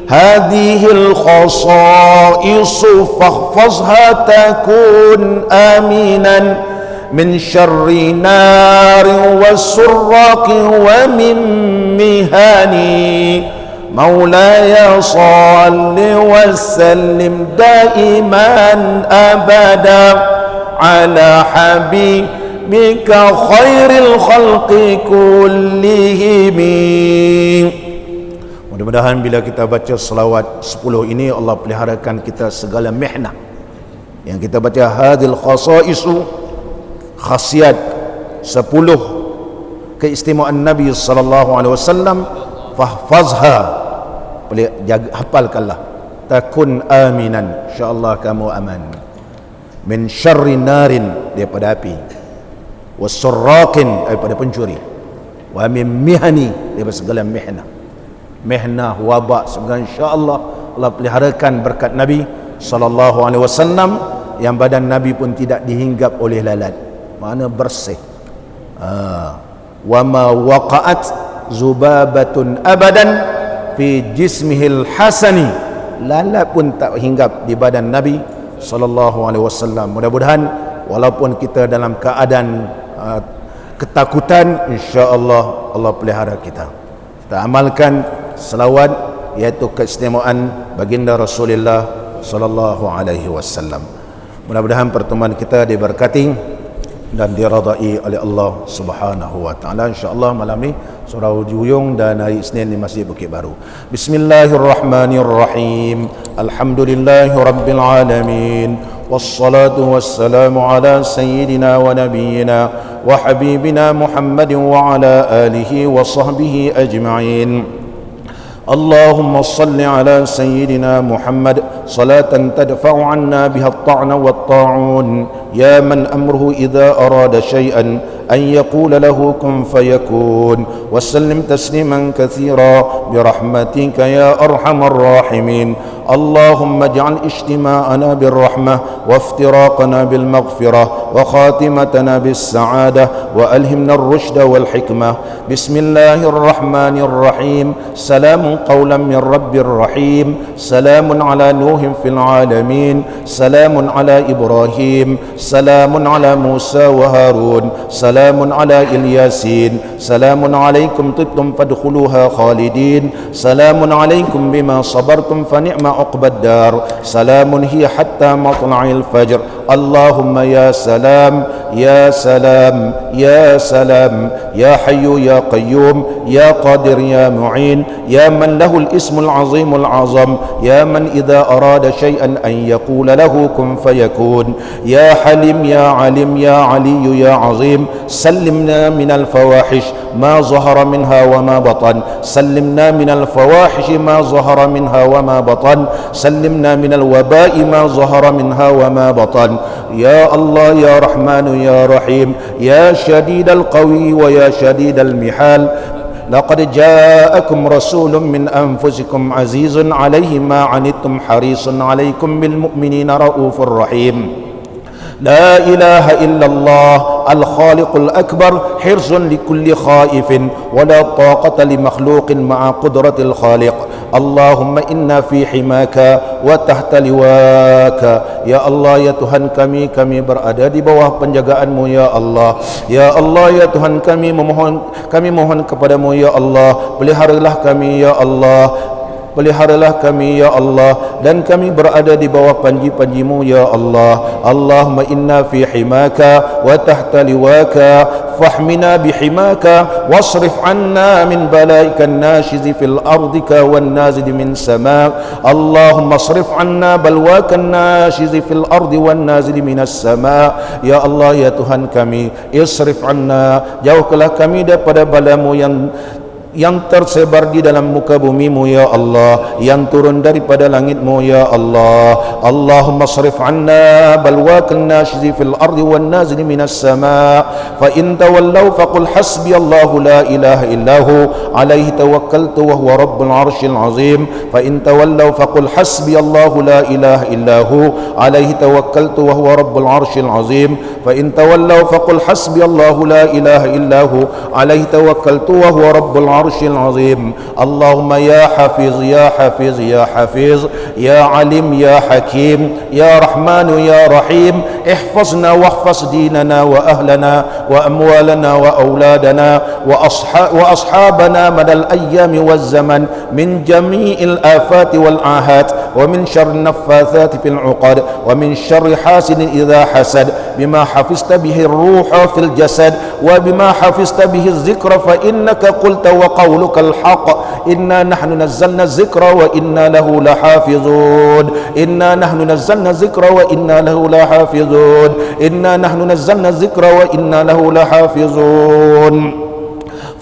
هذه الخصائص فاحفظها تكون آمنا من شر نار والسراق ومن مهاني. مولاي صل وسلم دائما أبدا على حبيبك خير الخلق كلهم. Mudah-mudahan bila kita baca selawat 10 ini Allah peliharakan kita segala mihnah. Yang kita baca hadil khasaisu, khasiat 10 keistimewaan Nabi sallallahu alaihi wasallam, fahfazha, jaga, hafalkanlah, takun aminan, insyaallah kamu aman. Min syarri narin, daripada api, wasurraqin, daripada pencuri, wa min mihani, daripada segala mihnah. Mihnah, wabak, segala insya-Allah Allah peliharakan berkat Nabi sallallahu alaihi wasallam, yang badan Nabi pun tidak dihinggap oleh lalat, mana bersih. Wa ma waqa'at zubabatun abadan fi jismihil hasani, lalat pun tak hinggap di badan Nabi sallallahu alaihi wasallam. Mudah-mudahan walaupun kita dalam keadaan ketakutan, insya-Allah Allah pelihara kita. Kita amalkan selawat, iaitu keistimewaan baginda Rasulullah sallallahu alaihi wasallam. Mudah-mudahan pertemuan kita diberkati dan diradai oleh Allah Subhanahu wa taala. Insya-Allah malam ni surah hujung dan hari Isnin di Masjid Bukit Baru. Bismillahirrahmanirrahim. Alhamdulillahirabbil alamin. Wassalatu wassalamu ala sayyidina wa nabiyyina wa habibina Muhammadin wa ala alihi wa sahbihi ajma'in. اللهم صل على سيدنا محمد صلاة تدفع عنا بها الطعن والطاعون، يا من أمره إذا أراد شيئا أن يقول له كن فيكون، وسلم تسليما كثيرا برحمتك يا أرحم الراحمين. اللهم اجعل اجتماعنا بالرحمة وافتراقنا بالمغفرة وخاتمتنا بالسعادة وألهمنا الرشد والحكمة. بسم الله الرحمن الرحيم. سلام قولا من رب رحيم. سلام على نوح في العالمين. سلام على إبراهيم. سلام على موسى وهارون. سلام على الياسين. سلام عليكم طبتم فادخلوها خالدين. سلام عليكم بما صبرتم فنعم عقبى الدار. سلام هي حتى مطلع الفجر. اللهم يا سلام يا سلام يا سلام يا حي يا قيوم يا قادر يا معين يا من له الاسم العظيم العظم يا من إذا أراد شيئا أن يقول له كن فيكون يا حليم يا عليم يا علي يا عظيم سلمنا من الفواحش ما ظهر منها وما بطن سلمنا من الفواحش ما ظهر منها وما بطن سلمنا من الوباء ما ظهر منها وما بطن يا الله يا رحمن يا رحيم يا شديد القوي ويا شديد المحال لقد جاءكم رسول من أنفسكم عزيز عليه ما عنتم حريص عليكم بالمؤمنين رؤوف رحيم لا إله إلا الله الخالق الأكبر حرص لكل خائف ولا طاقة لمخلوق مع قدرة الخالق اللهم إنا في حماك وتحت لواك ya Allah ya Tuhan kami berada di bawah penjagaanmu ya Allah ya Allah ya Tuhan kami mohon kepadamu ya Allah peliharalah kami ya Allah peliharalah kami ya Allah dan kami berada di bawah panji-panjimu ya Allah Allahumma inna fi himaka wa tahta liwaka fahmina bihimaka wasrif anna min balaika an-nashizi fil ardika wan nazidi min sama Allahumma asrif anna balwaka an-nashizi fil ardi wan nazidi minas sama ya Allah ya Tuhan kami isrif anna jauhkanlah kami daripada balamu yang tersebar di dalam muka bumimu ya Allah yang turun daripada langitmu ya Allah Allahumma asrif anna balwakan nashizi fil ardi wan nazili minas sama fa in tawallaw faqul hasbi Allahu la ilaha illahu alaihi tawakkaltu wa huwa rabbul arshil azim fa in tawallaw faqul hasbi Allahu la ilaha illahu alaihi tawakkaltu wa huwa rabbul arshil azim fa in tawallaw faqul hasbi Allahu la ilaha illahu alaihi tawakkaltu wa huwa rabbul العرش العظيم اللهم يا حفيظ يا حفيظ يا حفيظ يا عليم يا حكيم يا رحمن يا رحيم احفظنا واحفظ ديننا وأهلنا وأموالنا وأولادنا وأصحابنا مدى الأيام والزمن من جميع الآفات والآهات ومن شر النفاثات في العقد ومن شر حاسد إذا حسد بما حفظت به الروح في الجسد وبما حفظت به الذكر فإنك قلت وقولك الحق إنا نحن نزلنا الذكر وإنا له لحافظون إنا نحن نزلنا الذكر وإنا له لحافظون إنا نحن نزلنا الذكر وإنا له لحافظون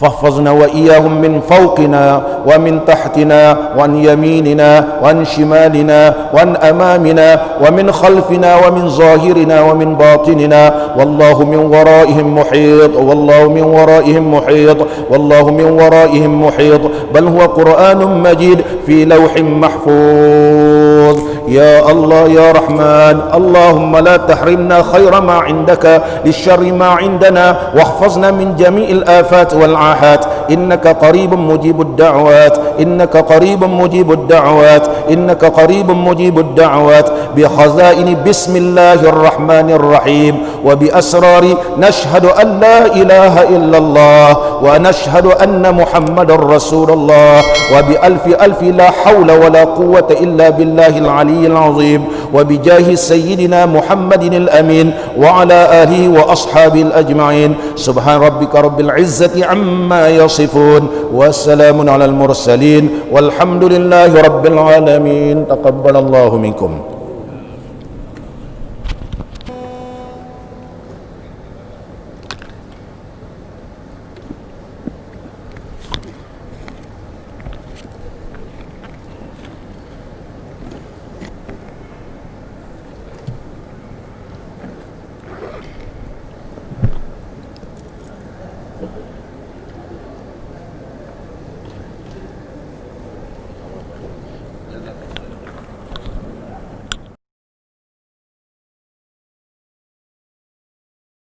فاحفظنا وإياهم من فوقنا ومن تحتنا وعن يميننا وعن شمالنا وعن أمامنا ومن خلفنا ومن ظاهرنا ومن باطننا والله من ورائهم محيط والله من ورائهم محيط والله من ورائهم محيط بل هو قرآن مجيد في لوح محفوظ يا الله يا رحمن اللهم لا تحرمنا خير ما عندك للشر ما عندنا واحفظنا من جميع الآفات والعاهات إنك قريب مجيب الدعوات إنك قريب مجيب الدعوات إنك قريب مجيب الدعوات بخزائن بسم الله الرحمن الرحيم وبأسرار نشهد أن لا إله إلا الله ونشهد أن محمد رسول الله وبألف ألف لا حول ولا قوة إلا بالله العلي العظيم وبجاه سيدنا محمد الأمين وعلى آله وأصحابه الأجمعين سبحان ربك رب العزة عما يصفون والسلام على المرسلين والحمد لله رب العالمين تقبل الله منكم